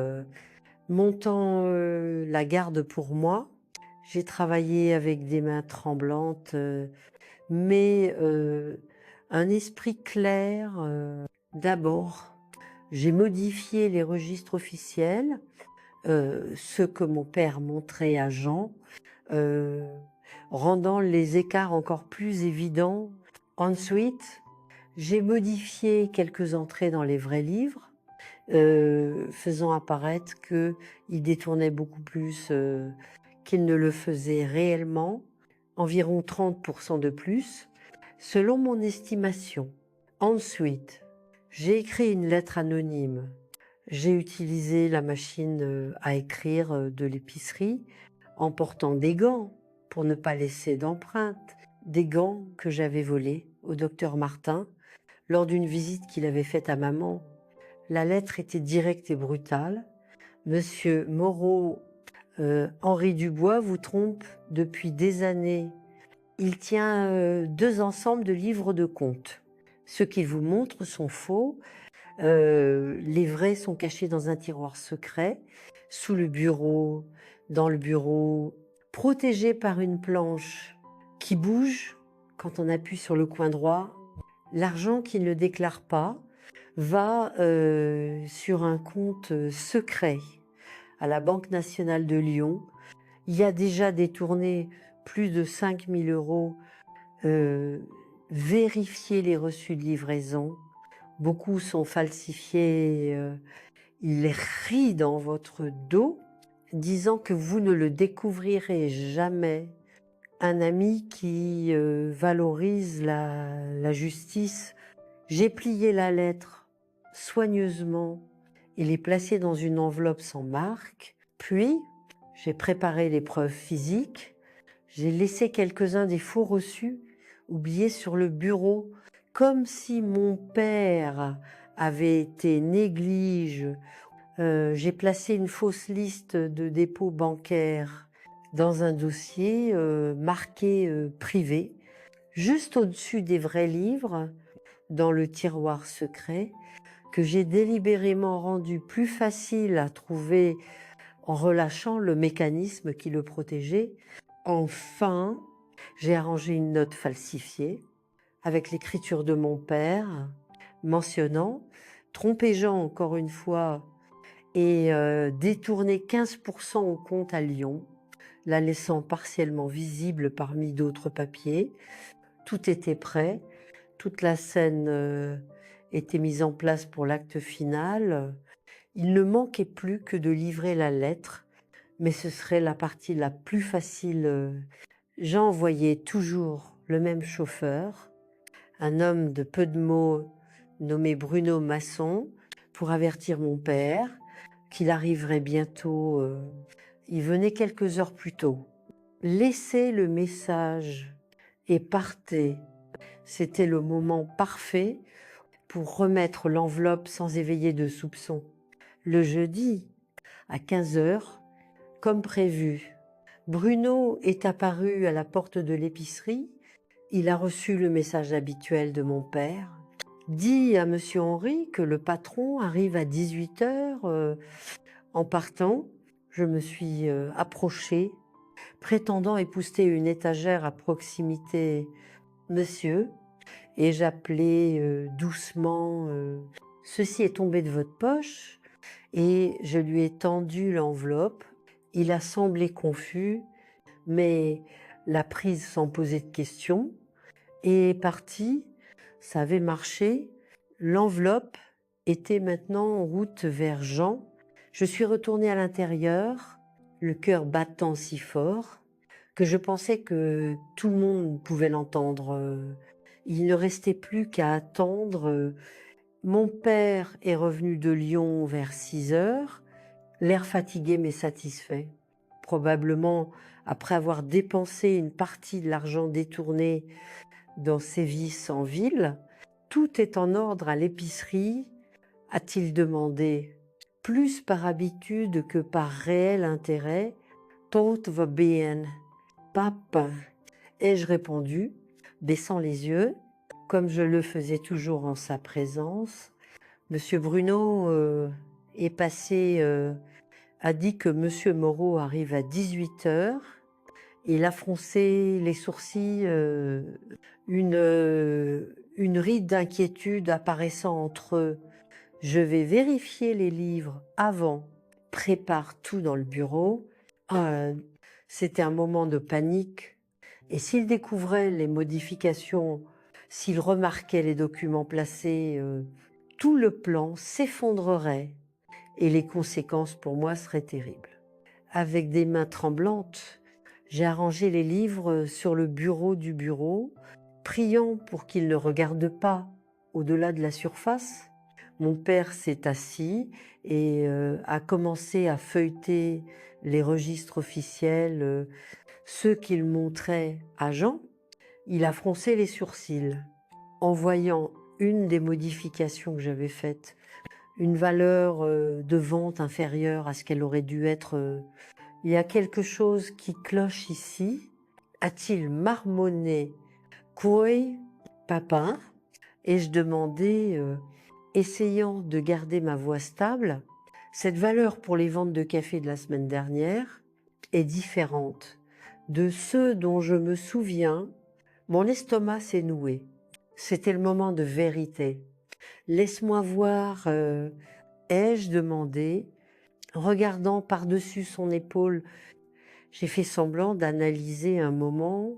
montant la garde pour moi. J'ai travaillé avec des mains tremblantes, mais un esprit clair. D'abord, j'ai modifié les registres officiels, ce que mon père montrait à Jean, rendant les écarts encore plus évidents. Ensuite, j'ai modifié quelques entrées dans les vrais livres, faisant apparaître qu'il détournait beaucoup plus qu'il ne le faisait réellement, environ 30% de plus, selon mon estimation. Ensuite, j'ai écrit une lettre anonyme. J'ai utilisé la machine à écrire de l'épicerie en portant des gants pour ne pas laisser d'empreintes, des gants que j'avais volés au docteur Martin lors d'une visite qu'il avait faite à maman. La lettre était directe et brutale. Monsieur Moreau, Henri Dubois vous trompe depuis des années. Il tient 2 ensembles de livres de comptes. Ceux qu'il vous montre sont faux. Les vrais sont cachés dans un tiroir secret, sous le bureau, dans le bureau, protégés par une planche qui bouge quand on appuie sur le coin droit. L'argent qu'il ne déclare pas va sur un compte secret à la Banque nationale de Lyon. Il y a déjà détourné plus de 5 000 €. Vérifiez les reçus de livraison. Beaucoup sont falsifiés. Il rit dans votre dos, disant que vous ne le découvrirez jamais. Un ami qui valorise la justice. J'ai plié la lettre soigneusement et l'ai placée dans une enveloppe sans marque. Puis, j'ai préparé les preuves physiques. J'ai laissé quelques-uns des faux reçus oubliés sur le bureau, comme si mon père avait été néglige. J'ai placé une fausse liste de dépôts bancaires dans un dossier marqué privé. juste au-dessus des vrais livres, dans le tiroir secret, que j'ai délibérément rendu plus facile à trouver en relâchant le mécanisme qui le protégeait. Enfin, j'ai arrangé une note falsifiée avec l'écriture de mon père, mentionnant tromper Jean encore une fois et détourner 15% au compte à Lyon, la laissant partiellement visible parmi d'autres papiers. Tout était prêt, toute la scène était mise en place pour l'acte final. Il ne manquait plus que de livrer la lettre, mais ce serait la partie la plus facile. Jean envoyait toujours le même chauffeur, un homme de peu de mots nommé Bruno Masson, pour avertir mon père qu'il arriverait bientôt. Il venait quelques heures plus tôt. Laissez le message et partez. C'était le moment parfait pour remettre l'enveloppe sans éveiller de soupçons. Le jeudi, à 15 heures, comme prévu, Bruno est apparu à la porte de l'épicerie. Il a reçu le message habituel de mon père. Dit à monsieur Henri que le patron arrive à 18 heures. En partant, je me suis approchée, prétendant épousseter une étagère à proximité. Monsieur, et j'appelais doucement ceci est tombé de votre poche, et je lui ai tendu l'enveloppe. Il a semblé confus, mais l'a prise sans poser de questions et est parti. Ça avait marché. L'enveloppe était maintenant en route vers Jean. Je suis retournée à l'intérieur, le cœur battant si fort que je pensais que tout le monde pouvait l'entendre. Il ne restait plus qu'à attendre. Mon père est revenu de Lyon vers 6 heures, l'air fatigué mais satisfait. Probablement après avoir dépensé une partie de l'argent détourné dans ses vices en ville. Tout est en ordre à l'épicerie, a-t-il demandé, plus par habitude que par réel intérêt. Tout va bien, papa, ai-je répondu, baissant les yeux, comme je le faisais toujours en sa présence. Monsieur Bruno est passé, a dit que monsieur Moreau arrive à 18 heures. Il a froncé les sourcils, une ride d'inquiétude apparaissant entre eux. Je vais vérifier les livres avant, prépare tout dans le bureau. C'était un moment de panique. Et s'il découvrait les modifications, s'il remarquait les documents placés, tout le plan s'effondrerait et les conséquences pour moi seraient terribles. Avec des mains tremblantes, j'ai arrangé les livres sur le bureau du bureau, priant pour qu'ils ne regardent pas au-delà de la surface. Mon père s'est assis et a commencé à feuilleter les registres officiels, ceux qu'il montrait à Jean. Il a froncé les sourcils en voyant une des modifications que j'avais faites, une valeur de vente inférieure à ce qu'elle aurait dû être. Il y a quelque chose qui cloche ici, a-t-il marmonné. Quoi, papa? Ai-je demandé, essayant de garder ma voix stable. Cette valeur pour les ventes de café de la semaine dernière est différente de ceux dont je me souviens. Mon estomac s'est noué. C'était le moment de vérité. Laisse-moi voir, ai-je demandé, regardant par-dessus son épaule. J'ai fait semblant d'analyser un moment,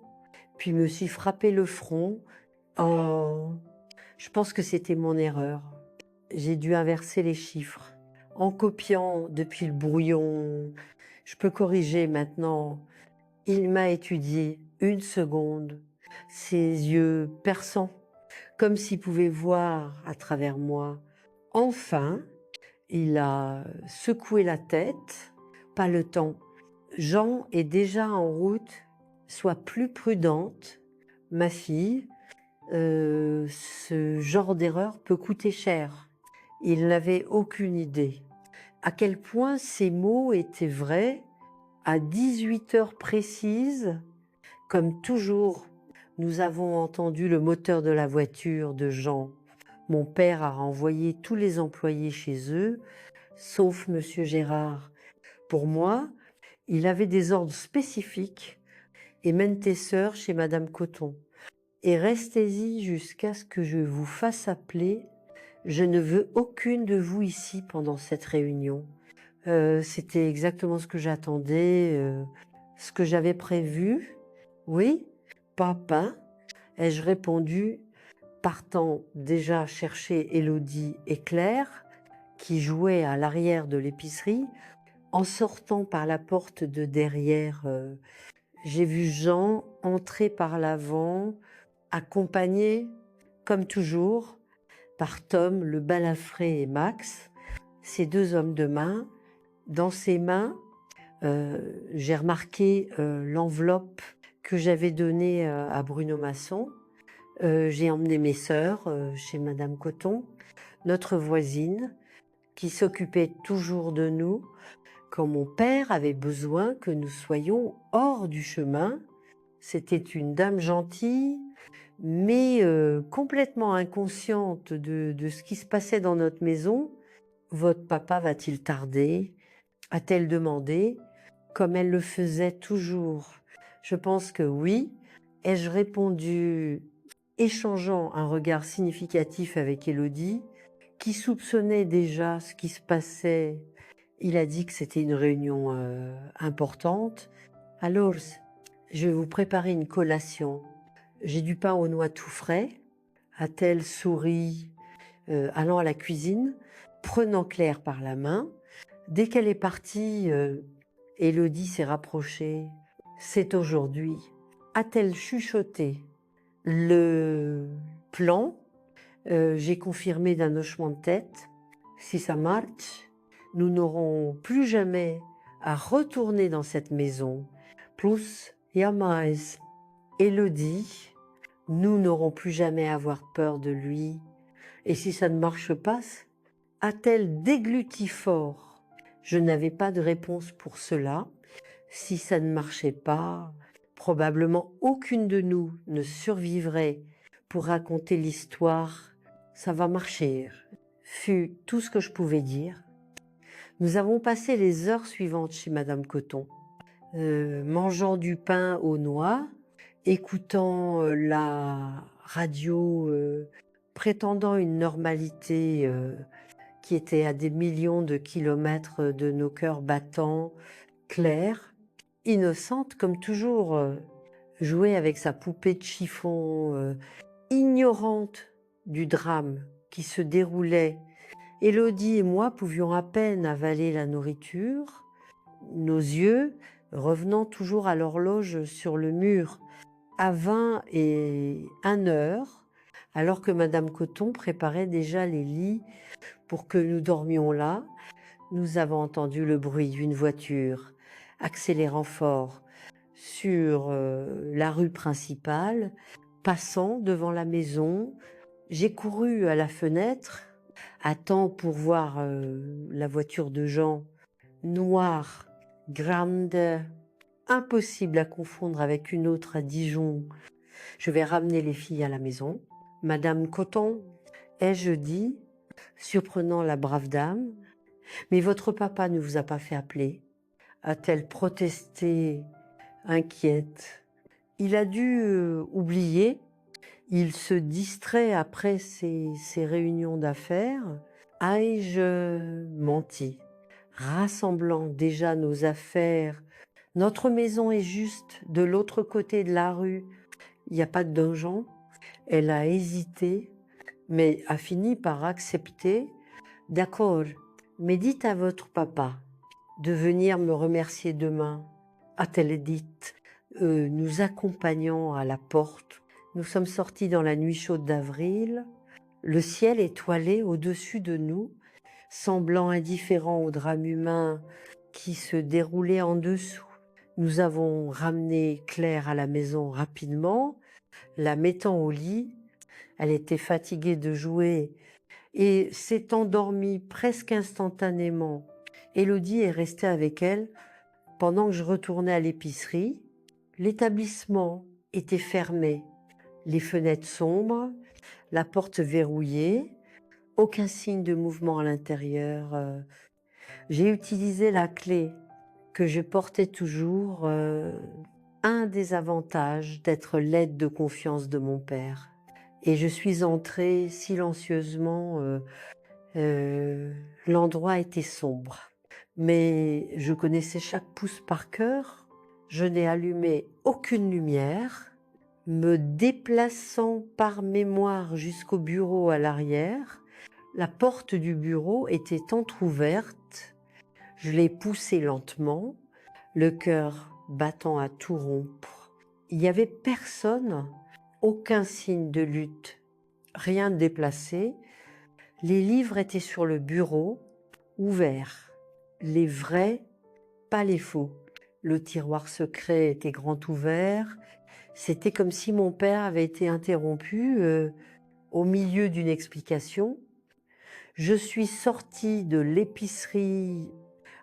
puis me suis frappé le front. Oh, je pense que c'était mon erreur. J'ai dû inverser les chiffres. En copiant depuis le brouillon, je peux corriger maintenant. Il m'a étudié 1 seconde, ses yeux perçants, comme s'il pouvait voir à travers moi. Enfin, il a secoué la tête. Pas le temps. Jean est déjà en route. Sois plus prudente, ma fille. Ce genre d'erreur peut coûter cher. Il n'avait aucune idée. À quel point ces mots étaient vrais, à 18 heures précises, comme toujours. Nous avons entendu le moteur de la voiture de Jean. Mon père a renvoyé tous les employés chez eux, sauf Monsieur Gérard. Pour moi, il avait des ordres spécifiques et mène tes sœurs chez Madame Coton. Et restez-y jusqu'à ce que je vous fasse appeler. Je ne veux aucune de vous ici pendant cette réunion. C'était exactement ce que j'attendais, ce que j'avais prévu. Oui, papa, ai-je répondu, partant déjà chercher Élodie et Claire, qui jouaient à l'arrière de l'épicerie. En sortant par la porte de derrière, j'ai vu Jean entrer par l'avant, accompagné, comme toujours, par Tom, le balafré et Max, ces deux hommes de main. Dans ses mains, j'ai remarqué l'enveloppe que j'avais donnée à Bruno Masson. J'ai emmené mes sœurs chez Madame Coton, notre voisine, qui s'occupait toujours de nous quand mon père avait besoin que nous soyons hors du chemin. C'était une dame gentille, mais complètement inconsciente de ce qui se passait dans notre maison. Votre papa va-t-il tarder ? A-t-elle demandé, comme elle le faisait toujours. Je pense que oui. Ai-je répondu, échangeant un regard significatif avec Élodie, qui soupçonnait déjà ce qui se passait. Il a dit que c'était une réunion importante. Alors, je vais vous préparer une collation. J'ai du pain aux noix tout frais. A-t-elle souri, allant à la cuisine, prenant Claire par la main. Dès qu'elle est partie, Élodie s'est rapprochée. C'est aujourd'hui. A-t-elle chuchoté le plan? J'ai confirmé d'un hochement de tête. Si ça marche, nous n'aurons plus jamais à retourner dans cette maison. Plus jamais. Élodie, nous n'aurons plus jamais à avoir peur de lui. Et si ça ne marche pas, a-t-elle dégluti fort? Je n'avais pas de réponse pour cela. Si ça ne marchait pas, probablement aucune de nous ne survivrait pour raconter l'histoire. Ça va marcher, fut tout ce que je pouvais dire. Nous avons passé les heures suivantes chez Madame Coton, mangeant du pain aux noix, écoutant la radio, prétendant une normalité qui était à des millions de kilomètres de nos cœurs battants, Claire, innocente comme toujours, jouait avec sa poupée de chiffon, ignorante du drame qui se déroulait. Élodie et moi pouvions à peine avaler la nourriture, nos yeux revenant toujours à l'horloge sur le mur, à 21h, alors que Madame Coton préparait déjà les lits pour que nous dormions là. Nous avons entendu le bruit d'une voiture accélérant fort sur la rue principale, passant devant la maison. J'ai couru à la fenêtre, à temps pour voir la voiture de Jean, noire, grande, impossible à confondre avec une autre à Dijon. Je vais ramener les filles à la maison. Madame Coton, ai-je dit, surprenant la brave dame, mais votre papa ne vous a pas fait appeler, a-t-elle protesté, inquiète. Il a dû oublier, il se distrait après ces réunions d'affaires. Ai-je menti, rassemblant déjà nos affaires? Notre maison est juste de l'autre côté de la rue, il n'y a pas de donjon. Elle a hésité, mais a fini par accepter. D'accord, mais dites à votre papa de venir me remercier demain, a-t-elle dit, nous accompagnant à la porte. Nous sommes sortis dans la nuit chaude d'avril, le ciel étoilé au-dessus de nous, semblant indifférent au drame humain qui se déroulait en dessous. Nous avons ramené Claire à la maison rapidement, la mettant au lit. Elle était fatiguée de jouer et s'est endormie presque instantanément. Élodie est restée avec elle pendant que je retournais à l'épicerie. L'établissement était fermé. les fenêtres sombres, la porte verrouillée, aucun signe de mouvement à l'intérieur. J'ai utilisé la clé que je portais toujours, un des avantages d'être l'aide de confiance de mon père. Et je suis entrée silencieusement, l'endroit était sombre, mais je connaissais chaque pouce par cœur. Je n'ai allumé aucune lumière, me déplaçant par mémoire jusqu'au bureau à l'arrière. La porte du bureau était entr'ouverte. Je l'ai poussée lentement, le cœur battant à tout rompre. Il n'y avait personne, aucun signe de lutte, rien de déplacé. Les livres étaient sur le bureau, ouverts. Les vrais, pas les faux. Le tiroir secret était grand ouvert. C'était comme si mon père avait été interrompu au milieu d'une explication. Je suis sortie de l'épicerie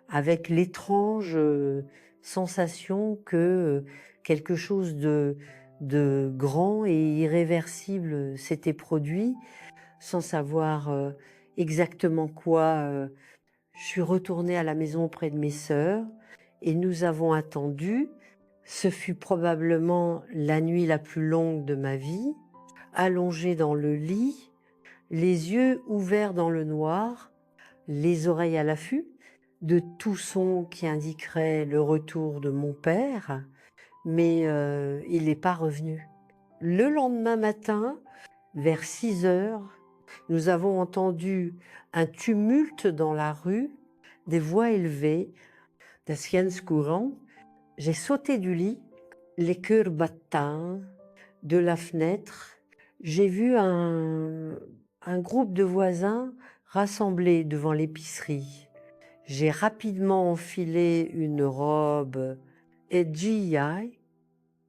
avec l'étrange sensation que quelque chose de grand et irréversible s'était produit, sans savoir exactement quoi. Je suis retournée à la maison auprès de mes sœurs et nous avons attendu. Ce fut probablement la nuit la plus longue de ma vie, allongée dans le lit, les yeux ouverts dans le noir, les oreilles à l'affût de tout son qui indiquerait le retour de mon père, mais il n'est pas revenu. Le lendemain matin, vers 6 heures, nous avons entendu un tumulte dans la rue, des voix élevées, des siens courants. J'ai sauté du lit, les cœurs battants, de la fenêtre. J'ai vu un groupe de voisins rassemblés devant l'épicerie. J'ai rapidement enfilé une robe et GI,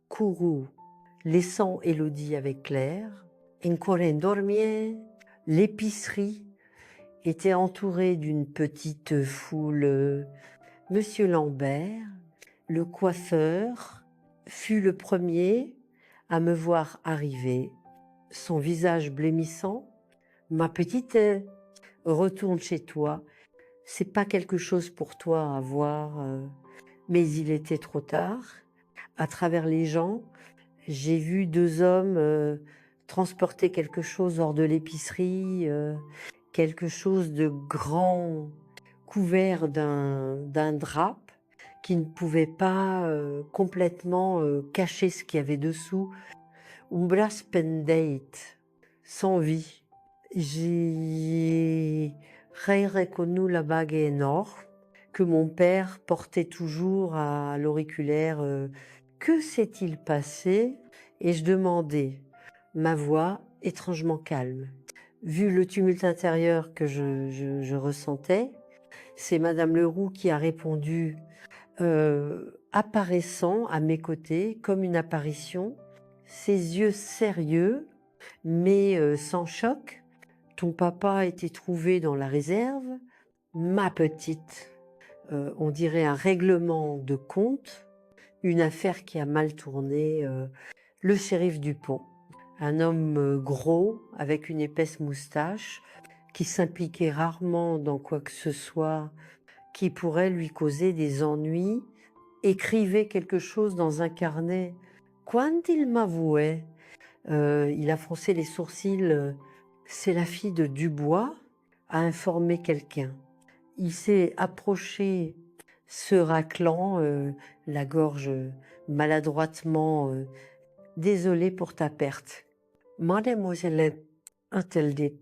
couru, laissant Élodie avec Claire. Encore dormait. L'épicerie était entourée d'une petite foule. Monsieur Lambert, le coiffeur, fut le premier à me voir arriver, son visage blêmissant. Ma petite, retourne chez toi. C'est pas quelque chose pour toi à voir. Mais il était trop tard. À travers les gens, j'ai vu 2 hommes transporter quelque chose hors de l'épicerie, quelque chose de grand couvert d'un drap qui ne pouvait pas complètement cacher ce qu'il y avait dessous. Umbra spendate, sans vie. J'ai reconnu la bague énorme que mon père portait toujours à l'auriculaire. Que s'est-il passé? Et je demandais, ma voix étrangement calme. Vu le tumulte intérieur que je ressentais, c'est Madame Leroux qui a répondu, apparaissant à mes côtés comme une apparition, ses yeux sérieux, mais sans choc. Ton papa a été trouvé dans la réserve. Ma petite, on dirait un règlement de compte, une affaire qui a mal tourné. Le shérif Dupont, un homme gros avec une épaisse moustache, qui s'impliquait rarement dans quoi que ce soit qui pourrait lui causer des ennuis, écrivait quelque chose dans un carnet. Quand il m'avouait, il a froncé les sourcils, c'est la fille de Dubois, a informé quelqu'un. Il s'est approché, se raclant la gorge maladroitement. Désolé pour ta perte. Mademoiselle, a-t-elle dit,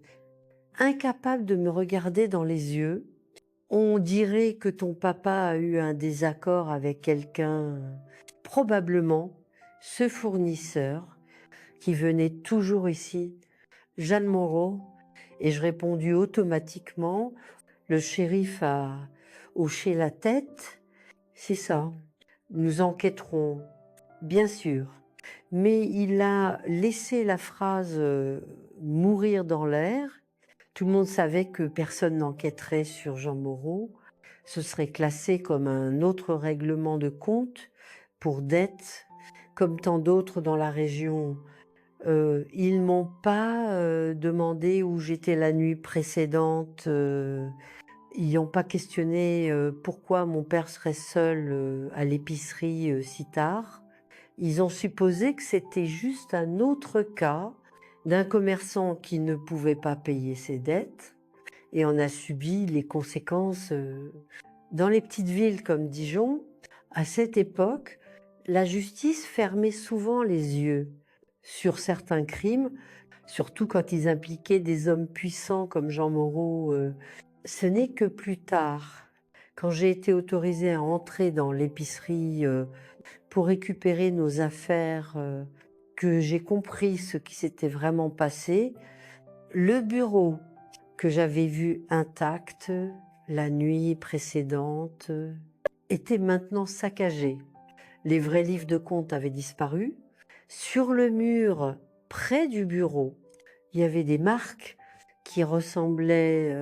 incapable de me regarder dans les yeux. On dirait que ton papa a eu un désaccord avec quelqu'un, probablement ce fournisseur qui venait toujours ici, Jeanne Moreau, et je répondis automatiquement. Le shérif a hoché la tête. C'est ça, nous enquêterons, bien sûr. Mais il a laissé la phrase mourir dans l'air. Tout le monde savait que personne n'enquêterait sur Jean Moreau. Ce serait classé comme un autre règlement de compte pour dette, comme tant d'autres dans la région Ils m'ont pas, demandé où j'étais la nuit précédente, ils n'ont pas questionné, pourquoi mon père serait seul, à l'épicerie, si tard. Ils ont supposé que c'était juste un autre cas d'un commerçant qui ne pouvait pas payer ses dettes et en a subi les conséquences, dans les petites villes comme Dijon, à cette époque, la justice fermait souvent les yeux sur certains crimes, surtout quand ils impliquaient des hommes puissants comme Jean Moreau. Ce n'est que plus tard, quand j'ai été autorisée à entrer dans l'épicerie pour récupérer nos affaires, que j'ai compris ce qui s'était vraiment passé. Le bureau que j'avais vu intact la nuit précédente était maintenant saccagé. Les vrais livres de compte avaient disparu. Sur le mur, près du bureau, il y avait des marques qui ressemblaient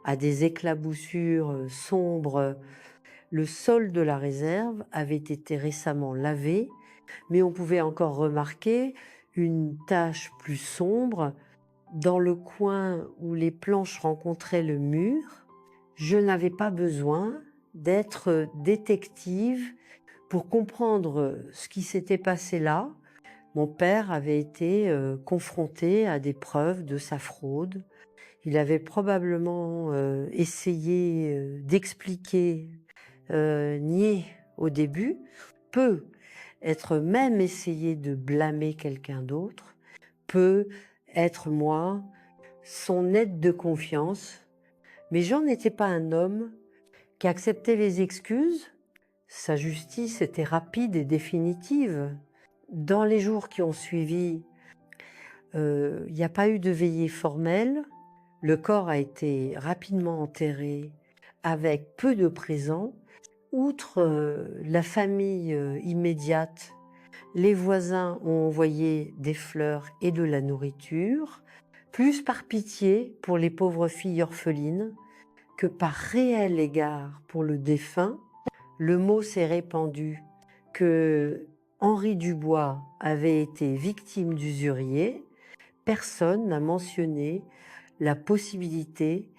à des éclaboussures sombres. Le sol de la réserve avait été récemment lavé, mais on pouvait encore remarquer une tache plus sombre dans le coin où les planches rencontraient le mur. Je n'avais pas besoin d'être détective pour comprendre ce qui s'était passé là. Mon père avait été confronté à des preuves de sa fraude. Il avait probablement essayé d'expliquer, nier au début, peut être même essayé de blâmer quelqu'un d'autre, peut être moi, son aide de confiance. Mais Jean n'était pas un homme qui acceptait les excuses. Sa justice était rapide et définitive. Dans les jours qui ont suivi, il n'y a pas eu de veillée formelle. Le corps a été rapidement enterré avec peu de présents. Outre la famille immédiate, les voisins ont envoyé des fleurs et de la nourriture, plus par pitié pour les pauvres filles orphelines que par réel égard pour le défunt. Le mot s'est répandu que Henri Dubois avait été victime d'usurier. Personne n'a mentionné la possibilité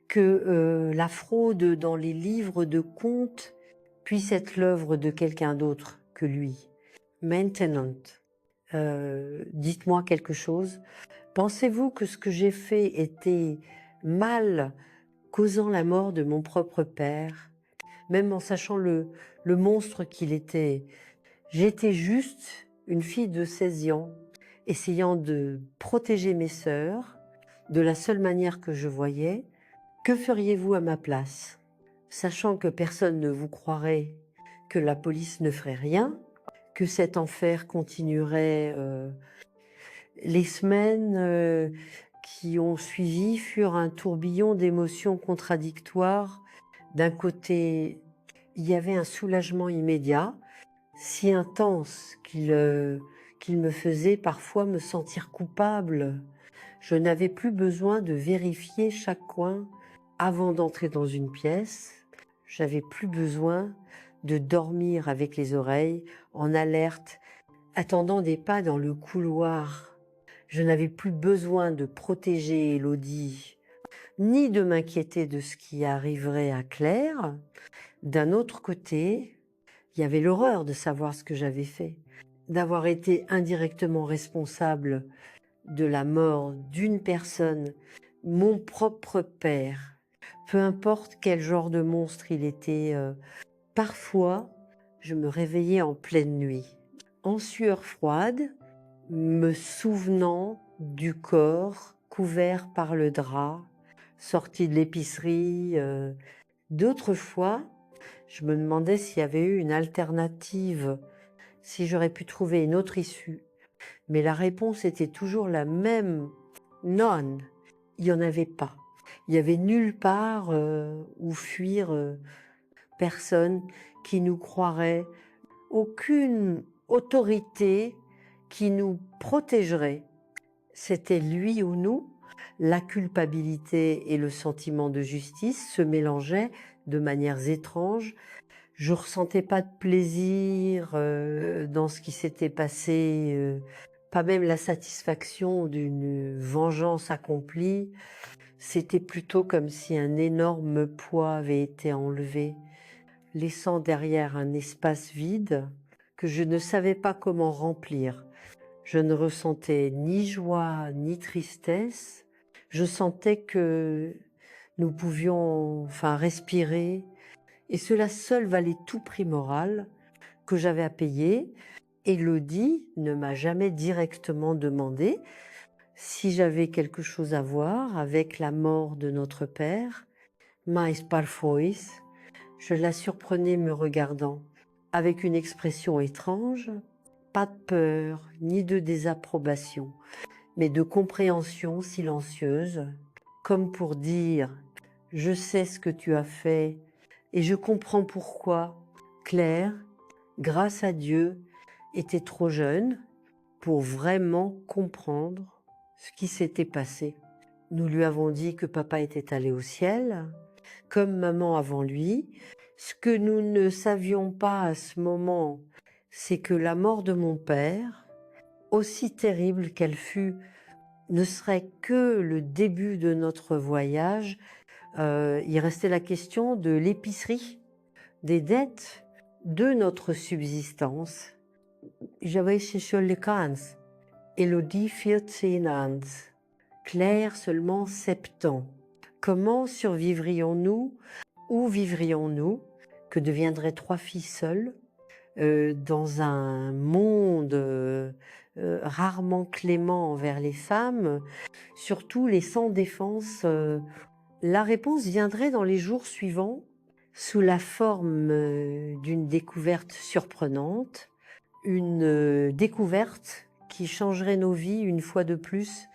que la fraude dans les livres de comptes puisse être l'œuvre de quelqu'un d'autre que lui. Maintenant, dites-moi quelque chose. Pensez-vous que ce que j'ai fait était mal, causant la mort de mon propre père, même en sachant le monstre qu'il était? J'étais juste une fille de 16 ans, essayant de protéger mes sœurs de la seule manière que je voyais. Que feriez-vous à ma place? Sachant que personne ne vous croirait, que la police ne ferait rien, que cet enfer continuerait. Les semaines qui ont suivi furent un tourbillon d'émotions contradictoires. D'un côté, il y avait un soulagement immédiat, si intense qu'il me faisait parfois me sentir coupable. Je n'avais plus besoin de vérifier chaque coin avant d'entrer dans une pièce. J'avais plus besoin de dormir avec les oreilles en alerte, attendant des pas dans le couloir. Je n'avais plus besoin de protéger Élodie, ni de m'inquiéter de ce qui arriverait à Claire. D'un autre côté, il y avait l'horreur de savoir ce que j'avais fait, d'avoir été indirectement responsable de la mort d'une personne, mon propre père. Peu importe quel genre de monstre il était, parfois, je me réveillais en pleine nuit, en sueur froide, me souvenant du corps couvert par le drap, sorti de l'épicerie. D'autres fois, je me demandais s'il y avait eu une alternative, si j'aurais pu trouver une autre issue. Mais la réponse était toujours la même. Non, il n'y en avait pas. Il n'y avait nulle part où fuir, personne qui nous croirait, aucune autorité qui nous protégerait. C'était lui ou nous. La culpabilité et le sentiment de justice se mélangeaient de manières étranges. Je ressentais pas de plaisir dans ce qui s'était passé pas même la satisfaction d'une vengeance accomplie, c'était plutôt comme si un énorme poids avait été enlevé, laissant derrière un espace vide que je ne savais pas comment remplir. Je ne ressentais ni joie ni tristesse. Je sentais que nous pouvions respirer, et cela seul valait tout prix moral que j'avais à payer. Élodie ne m'a jamais directement demandé si j'avais quelque chose à voir avec la mort de notre père. Mais parfois, je la surprenais me regardant avec une expression étrange, pas de peur ni de désapprobation, mais de compréhension silencieuse, comme pour dire « Je sais ce que tu as fait et je comprends pourquoi Claire, grâce à Dieu, était trop jeune pour vraiment comprendre ce qui s'était passé. » Nous lui avons dit que papa était allé au ciel, comme maman avant lui. Ce que nous ne savions pas à ce moment, c'est que la mort de mon père, aussi terrible qu'elle fut, ne serait que le début de notre voyage. Il restait la question de l'épicerie, des dettes, de notre subsistance. J'avais chez les Kans, Élodie 14 ans, Claire seulement 7 ans. Comment survivrions-nous? Où vivrions-nous? Que deviendraient 3 filles seules dans un monde rarement clément envers les femmes, surtout les sans défense? La réponse viendrait dans les jours suivants sous la forme d'une découverte surprenante, une découverte qui changerait nos vies une fois de plus,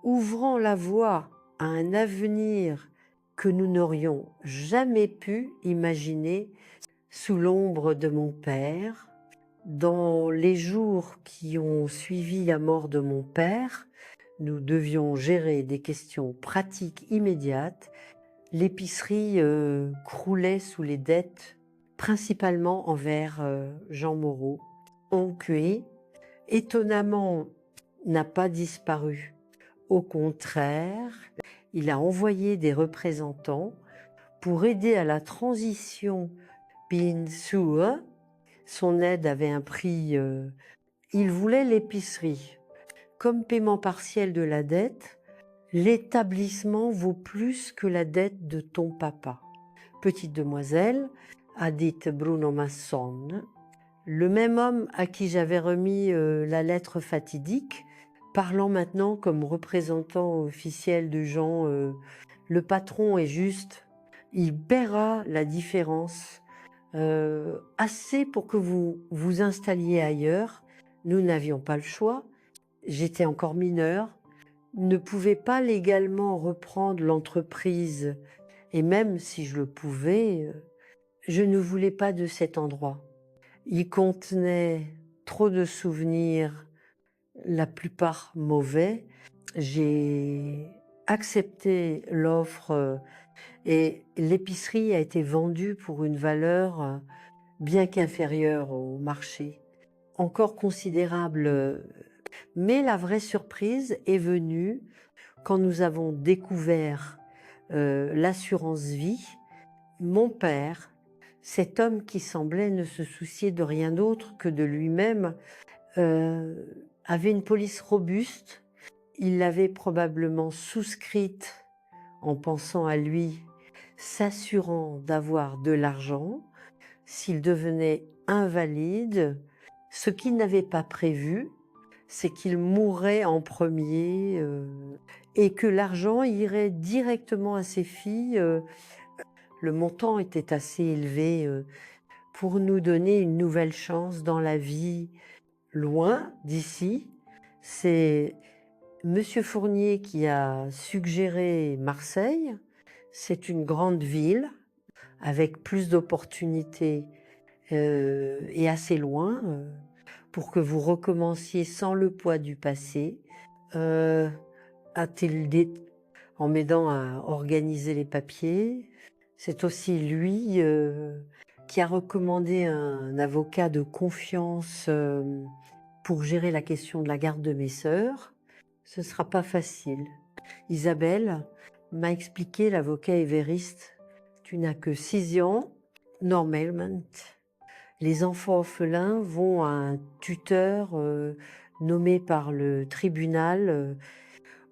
ouvrant la voie à un avenir que nous n'aurions jamais pu imaginer sous l'ombre de mon père. Dans les jours qui ont suivi la mort de mon père, nous devions gérer des questions pratiques immédiates. L'épicerie croulait sous les dettes, principalement envers Jean Moreau. Oncué, étonnamment, n'a pas disparu. Au contraire, il a envoyé des représentants pour aider à la transition Pinsua. Son aide avait un prix. Il voulait l'épicerie. Comme paiement partiel de la dette, l'établissement vaut plus que la dette de ton papa. Petite demoiselle, a dit Bruno Masson, le même homme à qui j'avais remis la lettre fatidique, parlant maintenant comme représentant officiel de Jean. Le patron est juste, il paiera la différence, assez pour que vous vous installiez ailleurs. Nous n'avions pas le choix, j'étais encore mineure, ne pouvais pas légalement reprendre l'entreprise, et même si je le pouvais, je ne voulais pas de cet endroit. Il contenait trop de souvenirs, la plupart mauvais. J'ai accepté l'offre et l'épicerie a été vendue pour une valeur bien qu'inférieure au marché, encore considérable. Mais la vraie surprise est venue quand nous avons découvert l'assurance vie. Mon père, cet homme qui semblait ne se soucier de rien d'autre que de lui-même, avait une police robuste. Il l'avait probablement souscrite en pensant à lui, s'assurant d'avoir de l'argent s'il devenait invalide. Ce qu'il n'avait pas prévu, c'est qu'il mourrait en premier et que l'argent irait directement à ses filles. Le montant était assez élevé pour nous donner une nouvelle chance dans la vie loin d'ici. C'est Monsieur Fournier qui a suggéré Marseille. C'est une grande ville avec plus d'opportunités et assez loin pour que vous recommenciez sans le poids du passé. A-t-il en m'aidant à organiser les papiers. C'est aussi lui qui a recommandé un avocat de confiance pour gérer la question de la garde de mes sœurs, ce ne sera pas facile. Isabelle m'a expliqué, l'avocat Évariste, tu n'as que 6 ans, normalement. Les enfants orphelins vont à un tuteur nommé par le tribunal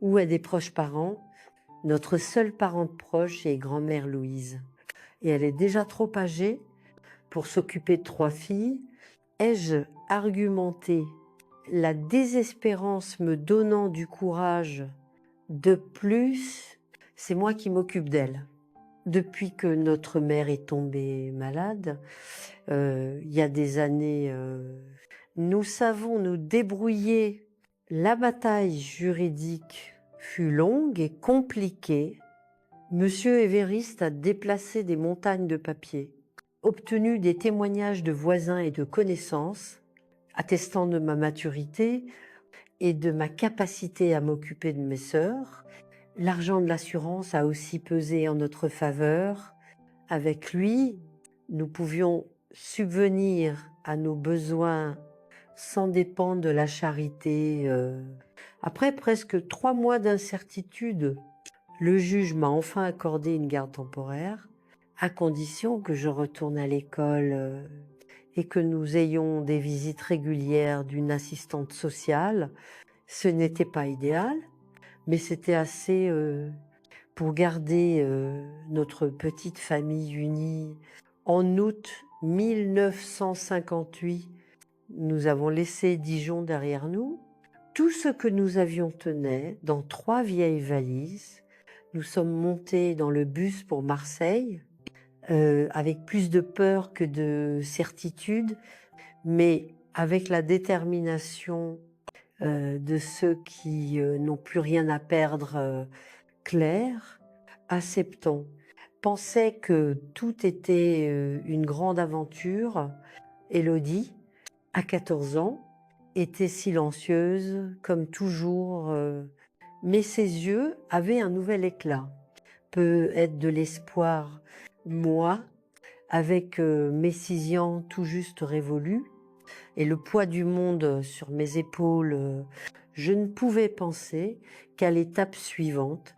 ou à des proches parents. Notre seule parente proche est grand-mère Louise. Et elle est déjà trop âgée pour s'occuper de 3 filles. Ai-je argumenté la désespérance me donnant du courage de plus, c'est moi qui m'occupe d'elle. Depuis que notre mère est tombée malade, il y a des années, nous savons nous débrouiller. La bataille juridique fut longue et compliquée. Monsieur Évariste a déplacé des montagnes de papier, obtenu des témoignages de voisins et de connaissances, attestant de ma maturité et de ma capacité à m'occuper de mes sœurs. L'argent de l'assurance a aussi pesé en notre faveur. Avec lui, nous pouvions subvenir à nos besoins sans dépendre de la charité. Après presque 3 mois d'incertitude, le juge m'a enfin accordé une garde temporaire, à condition que je retourne à l'école et que nous ayons des visites régulières d'une assistante sociale. Ce n'était pas idéal, mais c'était assez pour garder notre petite famille unie. En août 1958, nous avons laissé Dijon derrière nous. Tout ce que nous avions tenait dans 3 vieilles valises. Nous sommes montés dans le bus pour Marseille, avec plus de peur que de certitude, mais avec la détermination de ceux qui n'ont plus rien à perdre, clair, acceptons. Pensait que tout était une grande aventure. Élodie, à 14 ans, était silencieuse, comme toujours, mais ses yeux avaient un nouvel éclat. Peut être de l'espoir, moi, avec mes 6 ans tout juste révolus, et le poids du monde sur mes épaules, je ne pouvais penser qu'à l'étape suivante,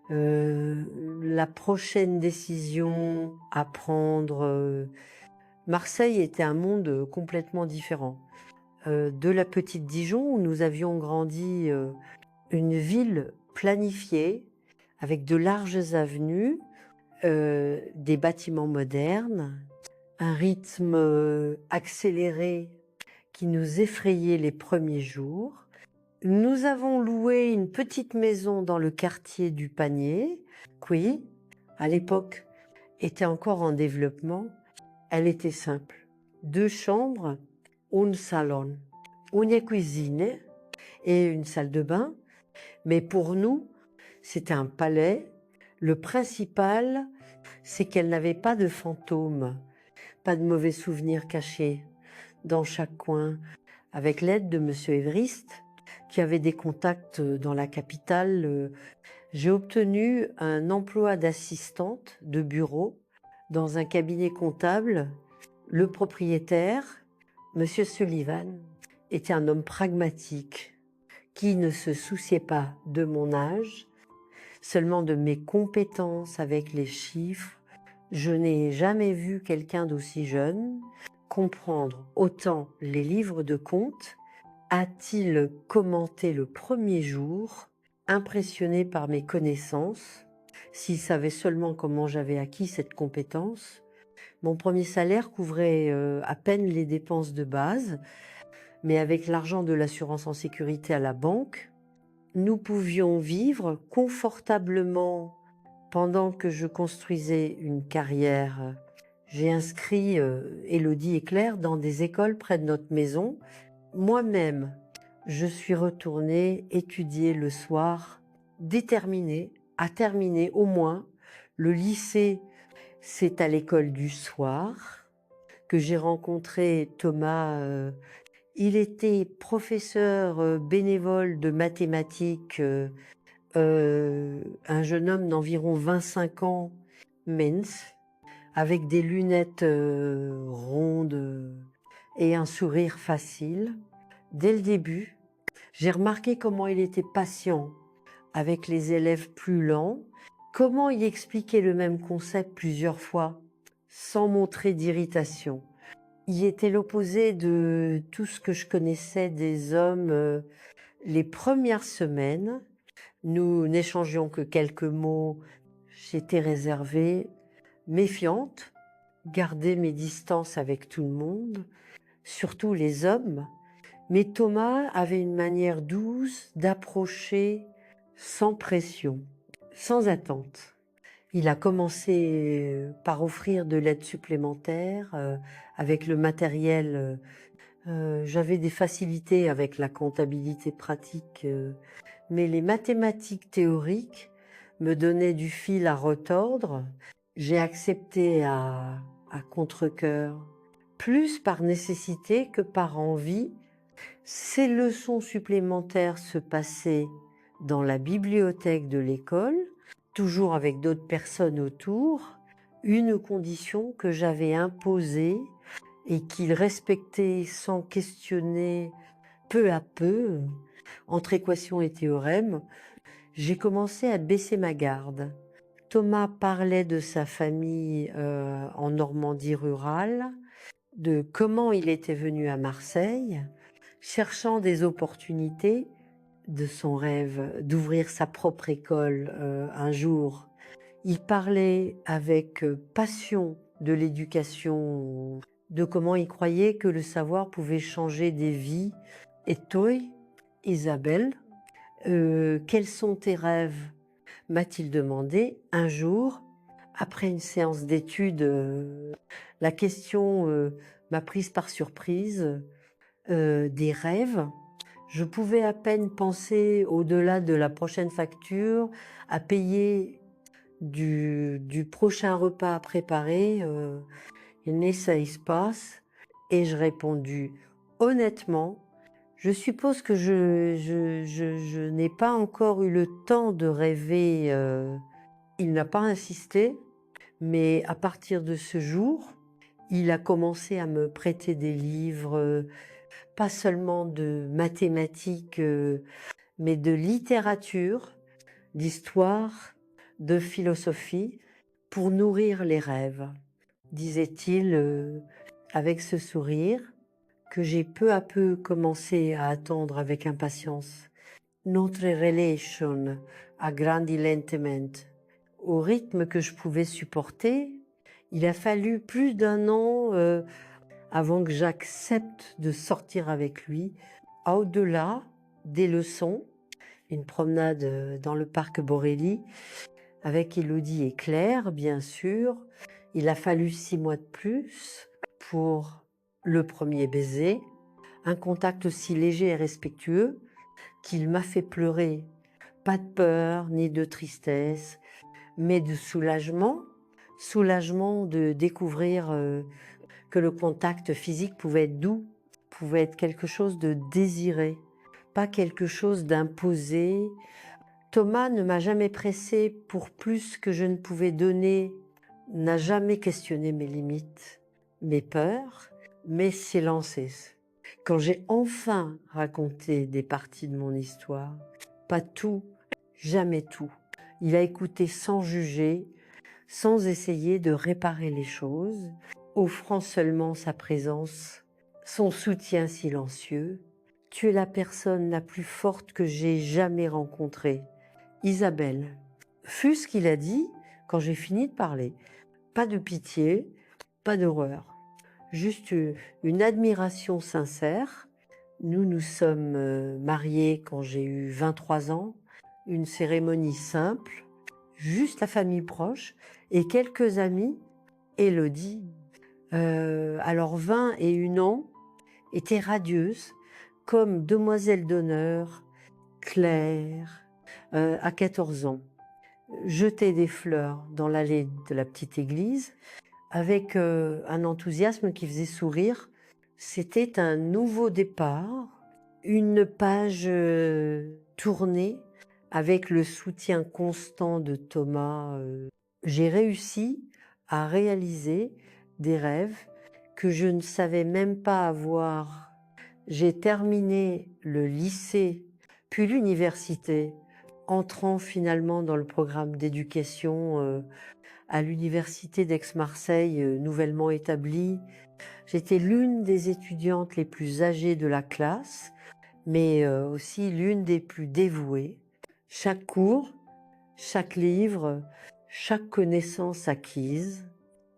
la prochaine décision à prendre. Marseille était un monde complètement différent. De la petite Dijon où nous avions grandi, une ville planifiée avec de larges avenues, des bâtiments modernes, un rythme accéléré qui nous effrayait les premiers jours. Nous avons loué une petite maison dans le quartier du Panier, qui, à l'époque, était encore en développement. Elle était simple. 2 chambres, un salon, une cuisine et une salle de bain. Mais pour nous, c'était un palais. Le principal, c'est qu'elle n'avait pas de fantômes, pas de mauvais souvenirs cachés dans chaque coin. Avec l'aide de Monsieur Évariste, qui avait des contacts dans la capitale, j'ai obtenu un emploi d'assistante de bureau dans un cabinet comptable. Le propriétaire, Monsieur Sullivan, était un homme pragmatique qui ne se souciait pas de mon âge, seulement de mes compétences avec les chiffres. Je n'ai jamais vu quelqu'un d'aussi jeune comprendre autant les livres de comptes. A-t-il commenté le premier jour, impressionné par mes connaissances, s'il savait seulement comment j'avais acquis cette compétence. Mon premier salaire couvrait à peine les dépenses de base, mais avec l'argent de l'assurance en sécurité à la banque, nous pouvions vivre confortablement pendant que je construisais une carrière. J'ai inscrit Élodie et Claire dans des écoles près de notre maison. Moi-même, je suis retournée étudier le soir, déterminée à terminer au moins le lycée. C'est à l'école du soir que j'ai rencontré Thomas. Il était professeur bénévole de mathématiques, un jeune homme d'environ 25 ans, mince, avec des lunettes rondes et un sourire facile. dès le début. J'ai remarqué comment il était patient avec les élèves plus lents, comment il expliquait le même concept plusieurs fois sans montrer d'irritation. Il était l'opposé de tout ce que je connaissais des hommes les premières semaines. Nous n'échangions que quelques mots. J'étais réservée, méfiante, gardais mes distances avec tout le monde, surtout les hommes. Mais Thomas avait une manière douce d'approcher sans pression, sans attente. Il a commencé par offrir de l'aide supplémentaire avec le matériel. J'avais des facilités avec la comptabilité pratique, mais les mathématiques théoriques me donnaient du fil à retordre. J'ai accepté à contre-cœur, plus par nécessité que par envie. Ces leçons supplémentaires se passaient dans la bibliothèque de l'école, toujours avec d'autres personnes autour, une condition que j'avais imposée et qu'il respectait sans questionner peu à peu. Entre équations et théorèmes, j'ai commencé à baisser ma garde. Thomas parlait de sa famille en Normandie rurale, de comment il était venu à Marseille, cherchant des opportunités, de son rêve d'ouvrir sa propre école un jour. Il parlait avec passion de l'éducation, de comment il croyait que le savoir pouvait changer des vies. Et toi, Isabelle, quels sont tes rêves? M'a-t-il demandé un jour, après une séance d'études. La question m'a prise par surprise. Des rêves. Je pouvais à peine penser au-delà de la prochaine facture, à payer du prochain repas à préparer. Et ça se passe. Et je répondis honnêtement, je suppose que je n'ai pas encore eu le temps de rêver. Il n'a pas insisté, mais à partir de ce jour, il a commencé à me prêter des livres, pas seulement de mathématiques, mais de littérature, d'histoire, de philosophie, pour nourrir les rêves, disait-il avec ce sourire que j'ai peu à peu commencé à attendre avec impatience. Notre relation agrandit lentement. Au rythme que je pouvais supporter, il a fallu plus d'un an avant que j'accepte de sortir avec lui, au-delà des leçons, une promenade dans le parc Borelli, avec Élodie et Claire, bien sûr. Il a fallu 6 mois de plus pour le premier baiser, un contact aussi léger et respectueux qu'il m'a fait pleurer. Pas de peur ni de tristesse, mais de soulagement, soulagement de découvrir que le contact physique pouvait être doux, pouvait être quelque chose de désiré, pas quelque chose d'imposé. Thomas ne m'a jamais pressé pour plus que je ne pouvais donner, n'a jamais questionné mes limites, mes peurs, mes silences. Quand j'ai enfin raconté des parties de mon histoire, pas tout, jamais tout, il a écouté sans juger, sans essayer de réparer les choses, offrant seulement sa présence, son soutien silencieux. Tu es la personne la plus forte que j'ai jamais rencontrée. Isabelle, fut ce qu'il a dit quand j'ai fini de parler. Pas de pitié, pas d'horreur, juste une admiration sincère. Nous nous sommes mariés quand j'ai eu 23 ans, une cérémonie simple, juste la famille proche et quelques amis. Élodie, alors 20 et 1 an, était radieuse, comme demoiselle d'honneur, Claire, à 14 ans. Jetait des fleurs dans l'allée de la petite église avec un enthousiasme qui faisait sourire. C'était un nouveau départ, une page tournée avec le soutien constant de Thomas. J'ai réussi à réaliser des rêves que je ne savais même pas avoir J'ai terminé le lycée, puis l'université, entrant finalement dans le programme d'éducation à l'université d'Aix-Marseille, nouvellement établie. J'étais l'une des étudiantes les plus âgées de la classe, mais aussi l'une des plus dévouées. Chaque cours, chaque livre, chaque connaissance acquise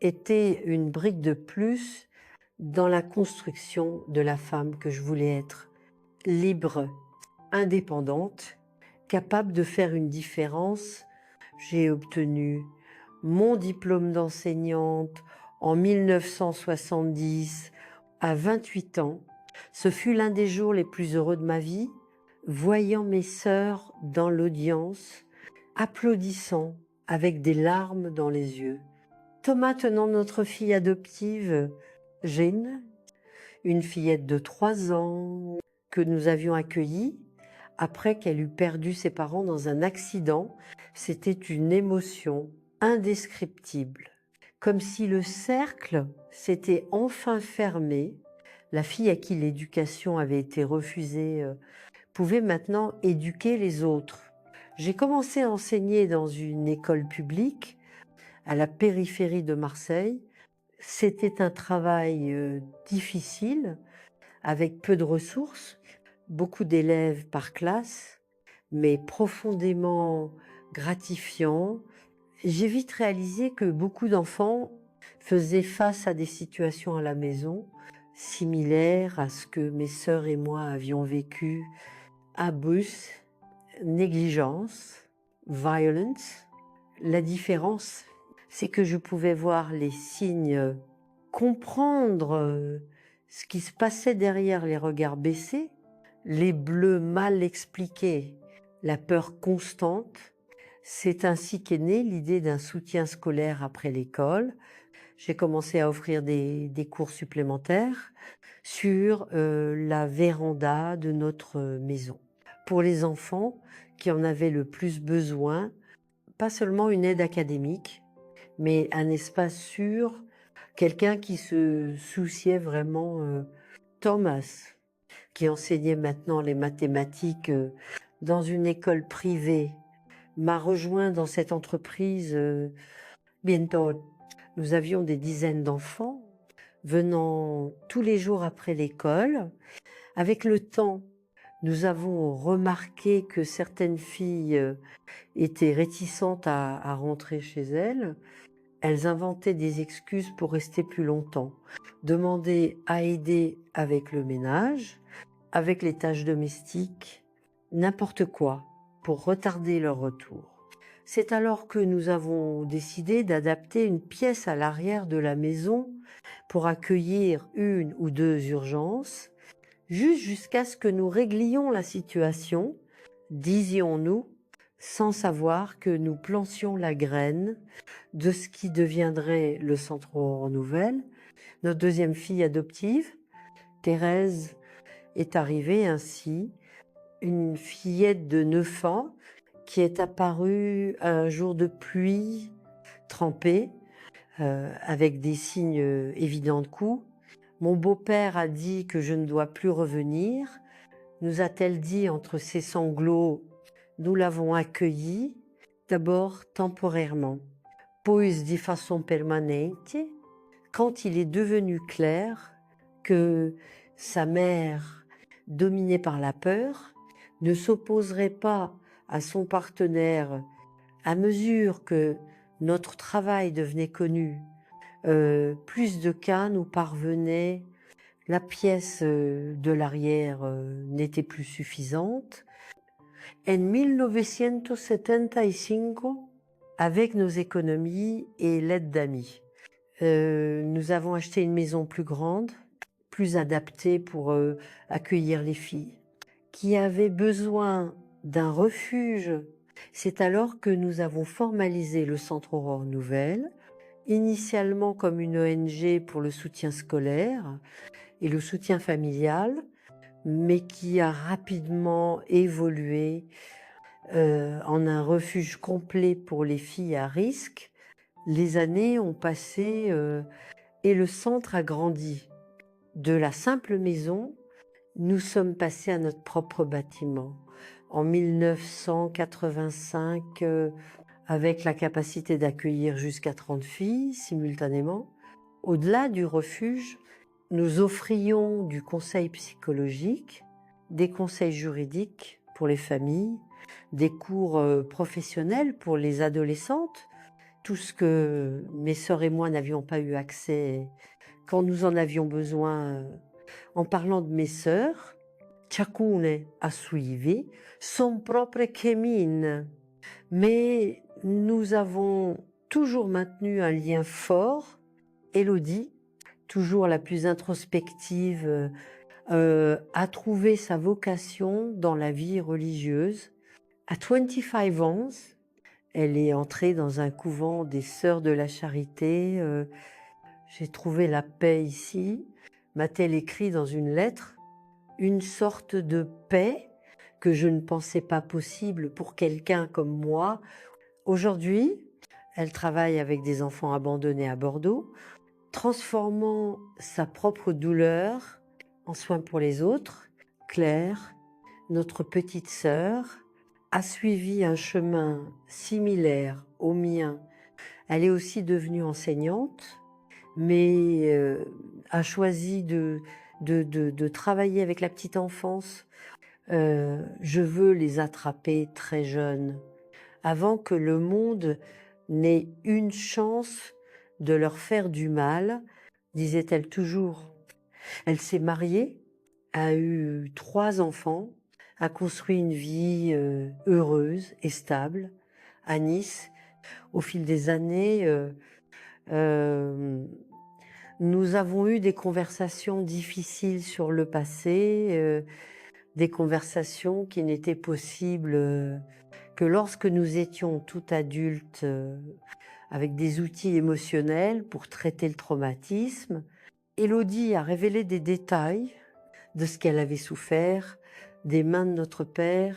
était une brique de plus dans la construction de la femme que je voulais être. Libre, indépendante, capable de faire une différence. J'ai obtenu mon diplôme d'enseignante en 1970 à 28 ans. Ce fut l'un des jours les plus heureux de ma vie, voyant mes sœurs dans l'audience, applaudissant avec des larmes dans les yeux. Thomas tenant notre fille adoptive, Jeanne, une fillette de 3 ans que nous avions accueillie après qu'elle eut perdu ses parents dans un accident. C'était une émotion indescriptible, comme si le cercle s'était enfin fermé. La fille à qui l'éducation avait été refusée pouvait maintenant éduquer les autres. J'ai commencé à enseigner dans une école publique à la périphérie de Marseille. C'était un travail difficile, avec peu de ressources, beaucoup d'élèves par classe, mais profondément gratifiant. J'ai vite réalisé que beaucoup d'enfants faisaient face à des situations à la maison similaires à ce que mes sœurs et moi avions vécu: abus, négligence, violence. La différence, c'est que je pouvais voir les signes, comprendre ce qui se passait derrière les regards baissés, les bleus mal expliqués, la peur constante. C'est ainsi qu'est née l'idée d'un soutien scolaire après l'école. J'ai commencé à offrir des cours supplémentaires sur la véranda de notre maison, pour les enfants qui en avaient le plus besoin. Pas seulement une aide académique, mais un espace sûr, quelqu'un qui se souciait vraiment. Thomas, qui enseignait maintenant les mathématiques dans une école privée, m'a rejoint dans cette entreprise bientôt. Nous avions des dizaines d'enfants venant tous les jours après l'école. Avec le temps, nous avons remarqué que certaines filles étaient réticentes à rentrer chez elles. Elles inventaient des excuses pour rester plus longtemps, demandaient à aider avec le ménage, avec les tâches domestiques, n'importe quoi pour retarder leur retour. C'est alors que nous avons décidé d'adapter une pièce à l'arrière de la maison pour accueillir 1 ou 2 urgences, juste jusqu'à ce que nous réglions la situation, disions-nous, sans savoir que nous plantions la graine de ce qui deviendrait le Centre Aurore Nouvelle. Notre deuxième fille adoptive, Thérèse, est arrivée ainsi, une fillette de 9 ans qui est apparue un jour de pluie trempée, avec des signes évidents de coups. Mon beau-père a dit que je ne dois plus revenir. Nous a-t-elle dit entre ses sanglots. Nous l'avons accueillie, d'abord temporairement, puis de façon permanente, quand il est devenu clair que sa mère, dominée par la peur, ne s'opposerait pas à son partenaire à mesure que notre travail devenait connu. Plus de cas nous parvenaient, la pièce de l'arrière n'était plus suffisante. En 1975, avec nos économies et l'aide d'amis, nous avons acheté une maison plus grande, plus adaptée pour accueillir les filles, qui avaient besoin d'un refuge. C'est alors que nous avons formalisé le Centre Aurore Nouvelle, initialement comme une ONG pour le soutien scolaire et le soutien familial, mais qui a rapidement évolué en un refuge complet pour les filles à risque. Les années ont passé et le centre a grandi. De la simple maison, nous sommes passés à notre propre bâtiment en 1985, avec la capacité d'accueillir jusqu'à 30 filles simultanément. Au-delà du refuge, nous offrions du conseil psychologique, des conseils juridiques pour les familles, des cours professionnels pour les adolescentes, tout ce que mes sœurs et moi n'avions pas eu accès quand nous en avions besoin. En parlant de mes sœurs, ciascuna a suivi son propre cammino, mais nous avons toujours maintenu un lien fort. Élodie, toujours la plus introspective, a trouvé sa vocation dans la vie religieuse. À 25 ans, elle est entrée dans un couvent des Sœurs de la Charité. J'ai trouvé la paix ici, m'a-t-elle écrit dans une lettre, une sorte de paix que je ne pensais pas possible pour quelqu'un comme moi. Aujourd'hui, elle travaille avec des enfants abandonnés à Bordeaux, transformant sa propre douleur en soins pour les autres. Claire, notre petite sœur, a suivi un chemin similaire au mien. Elle est aussi devenue enseignante, mais a choisi de travailler avec la petite enfance. Je veux les attraper très jeunes, avant que le monde n'ait une chance de leur faire du mal, disait-elle toujours. Elle s'est mariée, a eu 3 enfants, a construit une vie heureuse et stable à Nice. Au fil des années, nous avons eu des conversations difficiles sur le passé, des conversations qui n'étaient possibles que lorsque nous étions tout adultes, avec des outils émotionnels pour traiter le traumatisme. Élodie a révélé des détails de ce qu'elle avait souffert, des mains de notre Père,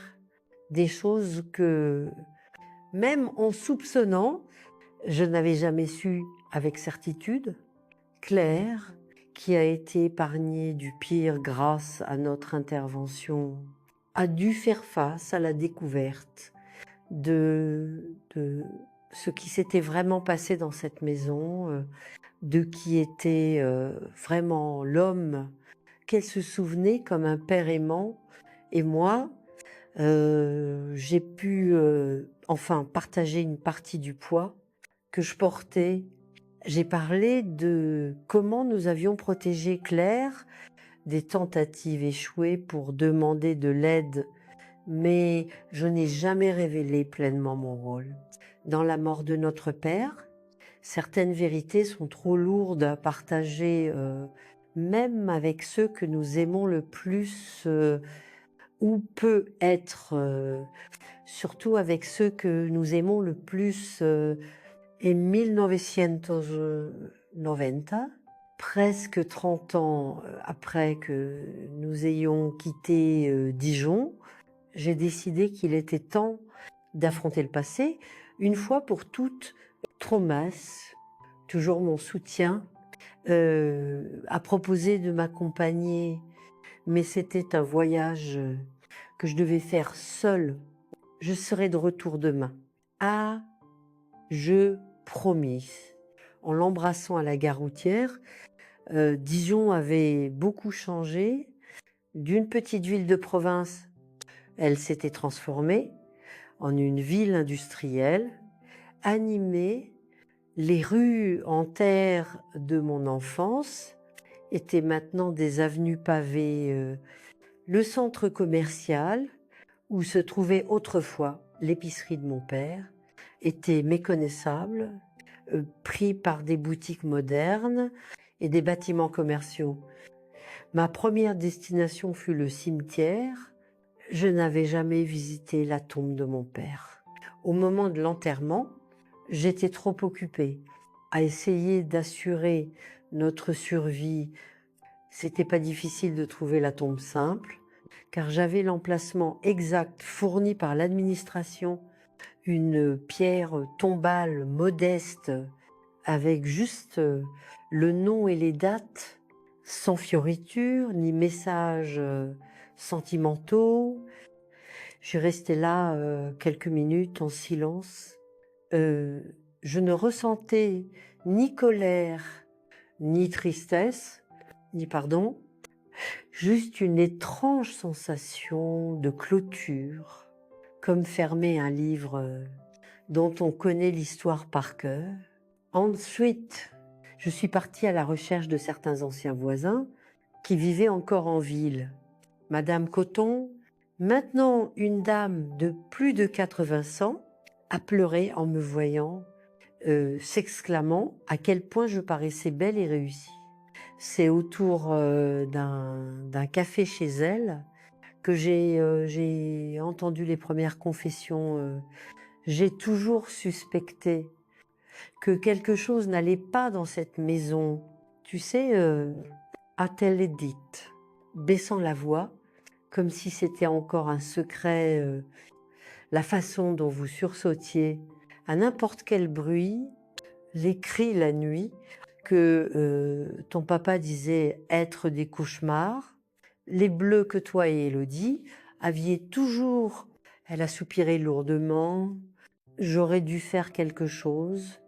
des choses que, même en soupçonnant, je n'avais jamais su avec certitude. Claire, qui a été épargnée du pire grâce à notre intervention, a dû faire face à la découverte de ce qui s'était vraiment passé dans cette maison, de qui était vraiment l'homme qu'elle se souvenait comme un père aimant. Et moi, j'ai pu enfin partager une partie du poids que je portais. J'ai parlé de comment nous avions protégé Claire des tentatives échouées pour demander de l'aide, mais je n'ai jamais révélé pleinement mon rôle. Dans la mort de notre père, certaines vérités sont trop lourdes à partager, même avec ceux que nous aimons le plus, ou peut être, surtout avec ceux que nous aimons le plus. En 1990, presque 30 ans après que nous ayons quitté Dijon, j'ai décidé qu'il était temps d'affronter le passé, une fois pour toutes. Thomas, toujours mon soutien, a proposé de m'accompagner, mais c'était un voyage que je devais faire seule. Je serai de retour demain. Ah, je promis. En l'embrassant à la gare routière, Dijon avait beaucoup changé. D'une petite ville de province, elle s'était transformée en une ville industrielle, animée. Les rues en terre de mon enfance étaient maintenant des avenues pavées. Le centre commercial, où se trouvait autrefois l'épicerie de mon père, était méconnaissable, pris par des boutiques modernes et des bâtiments commerciaux. Ma première destination fut le cimetière. Je n'avais jamais visité la tombe de mon père. Au moment de l'enterrement, j'étais trop occupée à essayer d'assurer notre survie. C'était pas difficile de trouver la tombe simple, car j'avais l'emplacement exact fourni par l'administration, une pierre tombale modeste avec juste le nom et les dates, sans fioritures, ni messages sentimentaux. Je suis restée là quelques minutes en silence. Je ne ressentais ni colère, ni tristesse, ni pardon, juste une étrange sensation de clôture, comme fermer un livre dont on connaît l'histoire par cœur. Ensuite, je suis partie à la recherche de certains anciens voisins qui vivaient encore en ville. Madame Coton, maintenant une dame de plus de 80 ans, a pleuré en me voyant, s'exclamant à quel point je paraissais belle et réussie. C'est autour d'un café chez elle que j'ai entendu les premières confessions. J'ai toujours suspecté que quelque chose n'allait pas dans cette maison. Tu sais, a-t-elle dit, baissant la voix, comme si c'était encore un secret, la façon dont vous sursautiez à n'importe quel bruit, les cris la nuit, que ton papa disait être des cauchemars, les bleus que toi et Élodie aviez toujours. Elle a soupiré lourdement. J'aurais dû faire quelque chose.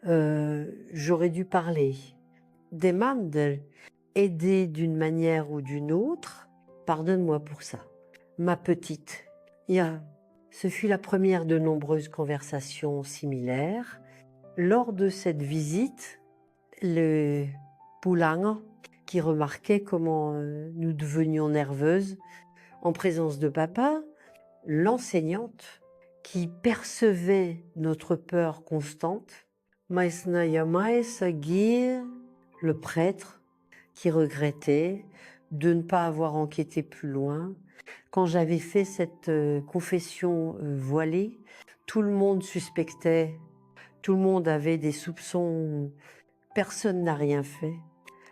J'aurais dû parler. Des Mandel, aider d'une manière ou d'une autre. Pardonne-moi pour ça. Ma petite. Ce fut la première de nombreuses conversations similaires. Lors de cette visite, le Poulang, qui remarquait comment nous devenions nerveuses en présence de papa, l'enseignante, qui percevait notre peur constante, le prêtre, qui regrettait de ne pas avoir enquêté plus loin. Quand j'avais fait cette confession voilée, tout le monde suspectait, tout le monde avait des soupçons, personne n'a rien fait.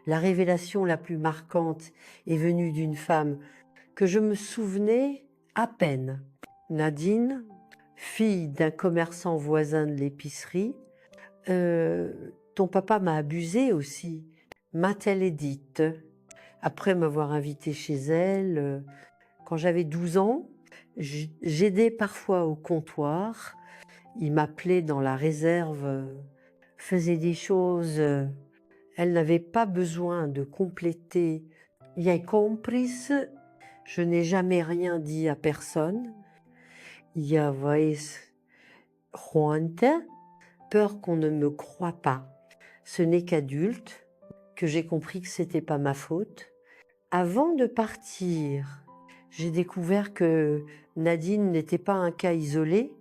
La révélation la plus marquante est venue d'une femme que je me souvenais à peine. Nadine, fille d'un commerçant voisin de l'épicerie. Ton papa m'a abusée aussi, m'a-t-elle dite, après m'avoir invitée chez elle. Quand j'avais 12 ans, j'aidais parfois au comptoir. Il m'appelait dans la réserve, faisait des choses. Elle n'avait pas besoin de compléter. J'ai compris. Je n'ai jamais rien dit à personne. J'avais honte, peur qu'on ne me croie pas. Ce n'est qu'adulte que j'ai compris que c'était pas ma faute. Avant de partir, j'ai découvert que Nadine n'était pas un cas isolé.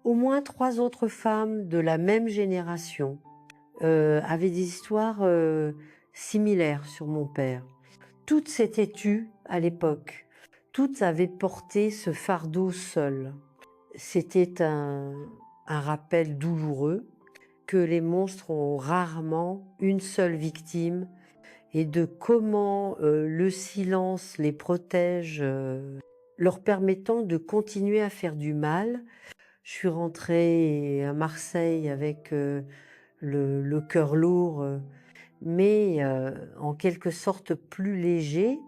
Au moins 3 autres femmes de la même génération avaient des histoires similaires sur mon père. Toutes s'étaient tues à l'époque. Toutes avaient porté ce fardeau seul. C'était un rappel douloureux que les monstres ont rarement une seule victime et de comment le silence les protège, leur permettant de continuer à faire du mal. Je suis rentrée à Marseille avec le cœur lourd, mais en quelque sorte plus léger.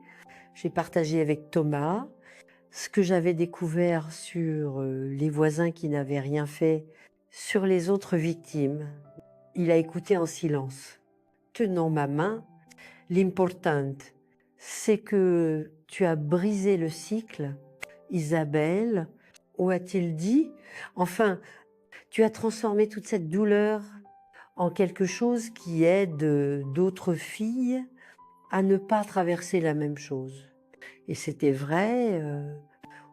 J'ai partagé avec Thomas ce que j'avais découvert sur les voisins qui n'avaient rien fait, sur les autres victimes. Il a écouté en silence, tenant ma main. L'important, c'est que tu as brisé le cycle, Isabelle, ou a-t-il dit? Enfin, tu as transformé toute cette douleur en quelque chose qui aide d'autres filles à ne pas traverser la même chose. Et c'était vrai,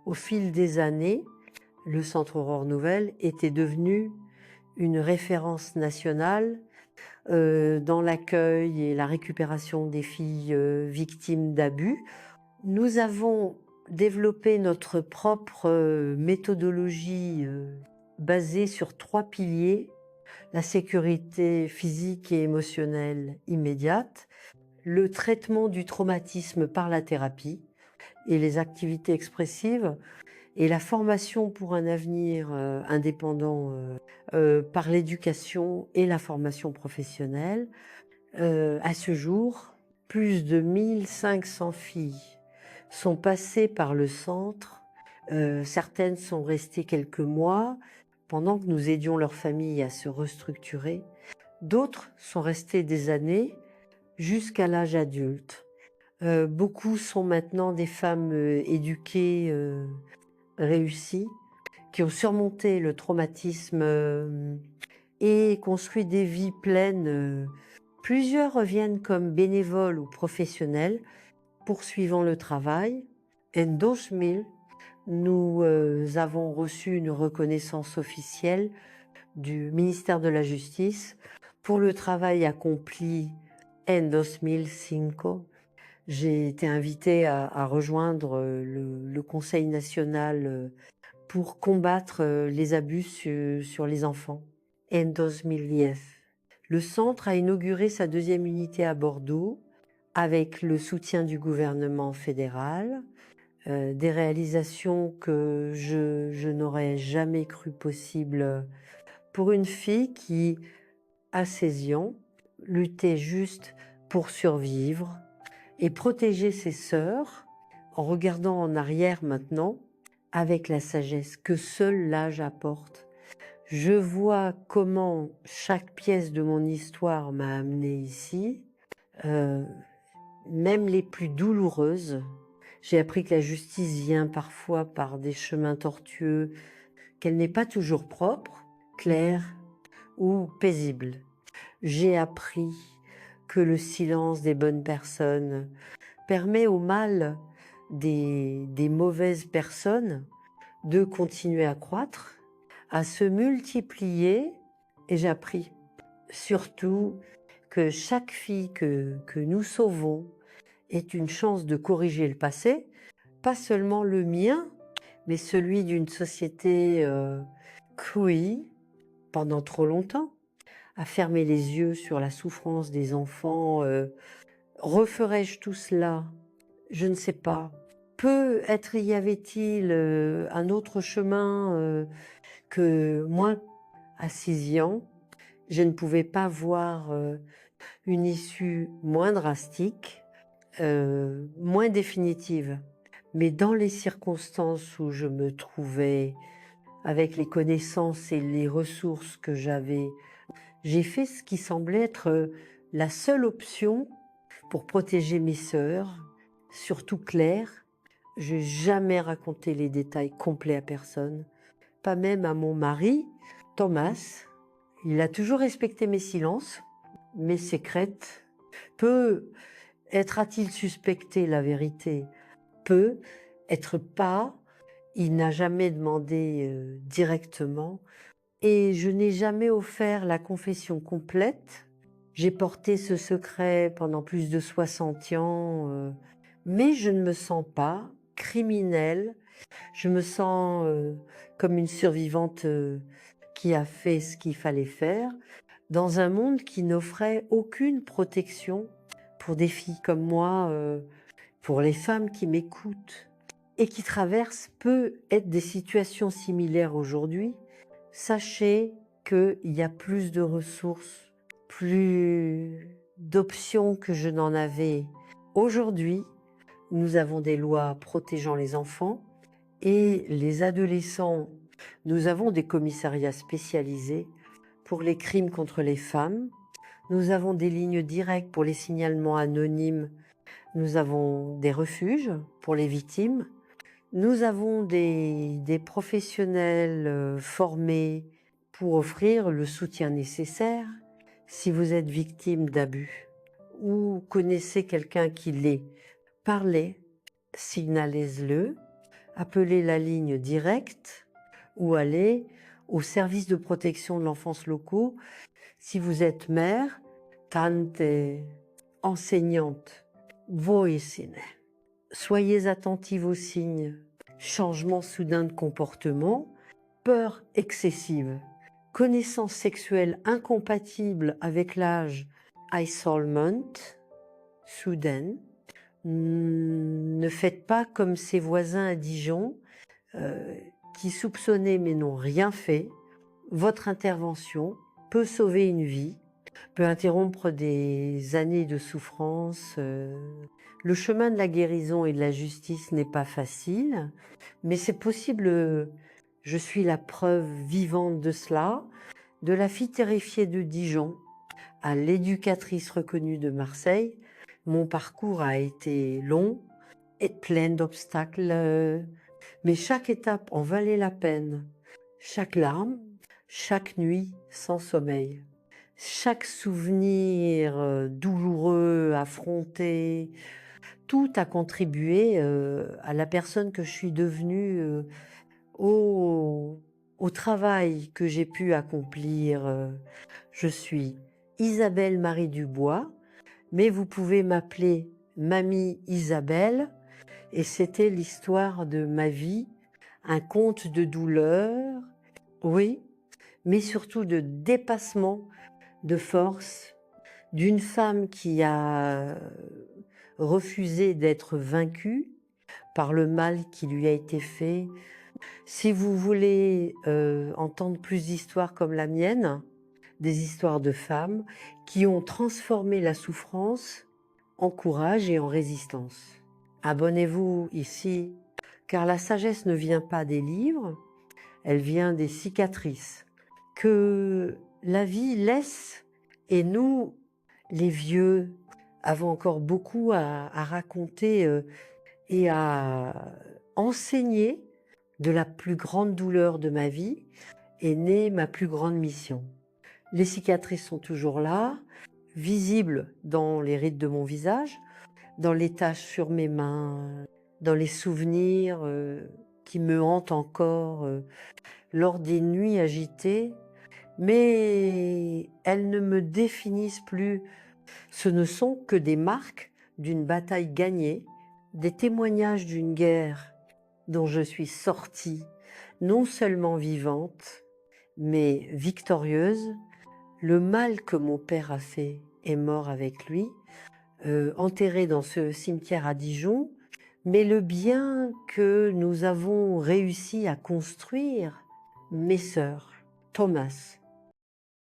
au fil des années, le Centre Aurore Nouvelle était devenu une référence nationale dans l'accueil et la récupération des filles victimes d'abus. Nous avons développé notre propre méthodologie basée sur 3 piliers: la sécurité physique et émotionnelle immédiate, le traitement du traumatisme par la thérapie et les activités expressives, et la formation pour un avenir indépendant par l'éducation et la formation professionnelle. À ce jour, plus de 1500 filles sont passées par le centre. Certaines sont restées quelques mois pendant que nous aidions leurs familles à se restructurer. D'autres sont restées des années jusqu'à l'âge adulte. Beaucoup sont maintenant des femmes éduquées, réussies, qui ont surmonté le traumatisme et construit des vies pleines. Plusieurs reviennent comme bénévoles ou professionnels, poursuivant le travail. En 2000, nous avons reçu une reconnaissance officielle du ministère de la Justice pour le travail accompli en 2005. J'ai été invitée à rejoindre le Conseil national pour combattre les abus sur les enfants. En 2010, le centre a inauguré sa deuxième unité à Bordeaux avec le soutien du gouvernement fédéral, des réalisations que je n'aurais jamais cru possibles pour une fille qui, à 16 ans, luttait juste pour survivre et protéger ses sœurs en regardant en arrière maintenant avec la sagesse que seul l'âge apporte. Je vois comment chaque pièce de mon histoire m'a amenée ici, même les plus douloureuses. J'ai appris que la justice vient parfois par des chemins tortueux, qu'elle n'est pas toujours propre, claire ou paisible. J'ai appris que le silence des bonnes personnes permet au mal des mauvaises personnes de continuer à croître, à se multiplier, et j'ai appris surtout que chaque fille que nous sauvons est une chance de corriger le passé, pas seulement le mien, mais celui d'une société qui, pendant trop longtemps, a fermé les yeux sur la souffrance des enfants. Referais-je tout cela? Je ne sais pas. Peut-être y avait-il un autre chemin que moi, à 6 ans, je ne pouvais pas voir une issue moins drastique, moins définitive. Mais dans les circonstances où je me trouvais, avec les connaissances et les ressources que j'avais, j'ai fait ce qui semblait être la seule option pour protéger mes sœurs, surtout Claire. Je n'ai jamais raconté les détails complets à personne, pas même à mon mari, Thomas. Il a toujours respecté mes silences, mes secrètes. Peut-être a-t-il suspecté la vérité, peut-être pas. Il n'a jamais demandé directement et je n'ai jamais offert la confession complète. J'ai porté ce secret pendant plus de 60 ans, mais je ne me sens pas criminelle. Je me sens comme une survivante qui a fait ce qu'il fallait faire dans un monde qui n'offrait aucune protection pour des filles comme moi, pour les femmes qui m'écoutent et qui traversent peut-être des situations similaires aujourd'hui. Sachez qu'il y a plus de ressources, plus d'options que je n'en avais. Aujourd'hui, nous avons des lois protégeant les enfants et les adolescents. Nous avons des commissariats spécialisés pour les crimes contre les femmes. Nous avons des lignes directes pour les signalements anonymes. Nous avons des refuges pour les victimes. Nous avons des professionnels formés pour offrir le soutien nécessaire si vous êtes victime d'abus ou connaissez quelqu'un qui l'est. Parlez, signalez-le, appelez la ligne directe ou allez au service de protection de l'enfance locaux. Si vous êtes mère, tante, enseignante, voicine. Soyez attentive aux signes. Changement soudain de comportement, peur excessive, connaissance sexuelle incompatible avec l'âge, isolement, soudain. Ne faites pas comme ses voisins à Dijon qui soupçonnaient mais n'ont rien fait. Votre intervention peut sauver une vie. peut interrompre des années de souffrance. Le chemin de la guérison et de la justice n'est pas facile, mais c'est possible. Je suis la preuve vivante de cela, de la fille terrifiée de Dijon à l'éducatrice reconnue de Marseille. Mon parcours a été long et plein d'obstacles, mais chaque étape en valait la peine. Chaque larme, chaque nuit sans sommeil, chaque souvenir douloureux, affronté, tout a contribué à la personne que je suis devenue, au, au travail que j'ai pu accomplir. Je suis Isabelle Marie Dubois, mais vous pouvez m'appeler Mamie Isabelle, et c'était l'histoire de ma vie, un conte de douleur, oui, mais surtout de dépassement, de force, d'une femme qui a refusé d'être vaincue par le mal qui lui a été fait. Si vous voulez entendre plus d'histoires comme la mienne, des histoires de femmes qui ont transformé la souffrance en courage et en résistance. Abonnez-vous ici, car la sagesse ne vient pas des livres, elle vient des cicatrices que la vie laisse, et nous, les vieux, avons encore beaucoup à raconter et à enseigner. De la plus grande douleur de ma vie est née ma plus grande mission. Les cicatrices sont toujours là, visibles dans les rides de mon visage, dans les taches sur mes mains, dans les souvenirs qui me hantent encore lors des nuits agitées, mais elles ne me définissent plus. Ce ne sont que des marques d'une bataille gagnée, des témoignages d'une guerre dont je suis sortie, non seulement vivante, mais victorieuse. Le mal que mon père a fait est mort avec lui, enterré dans ce cimetière à Dijon, mais le bien que nous avons réussi à construire, mes sœurs, Thomas,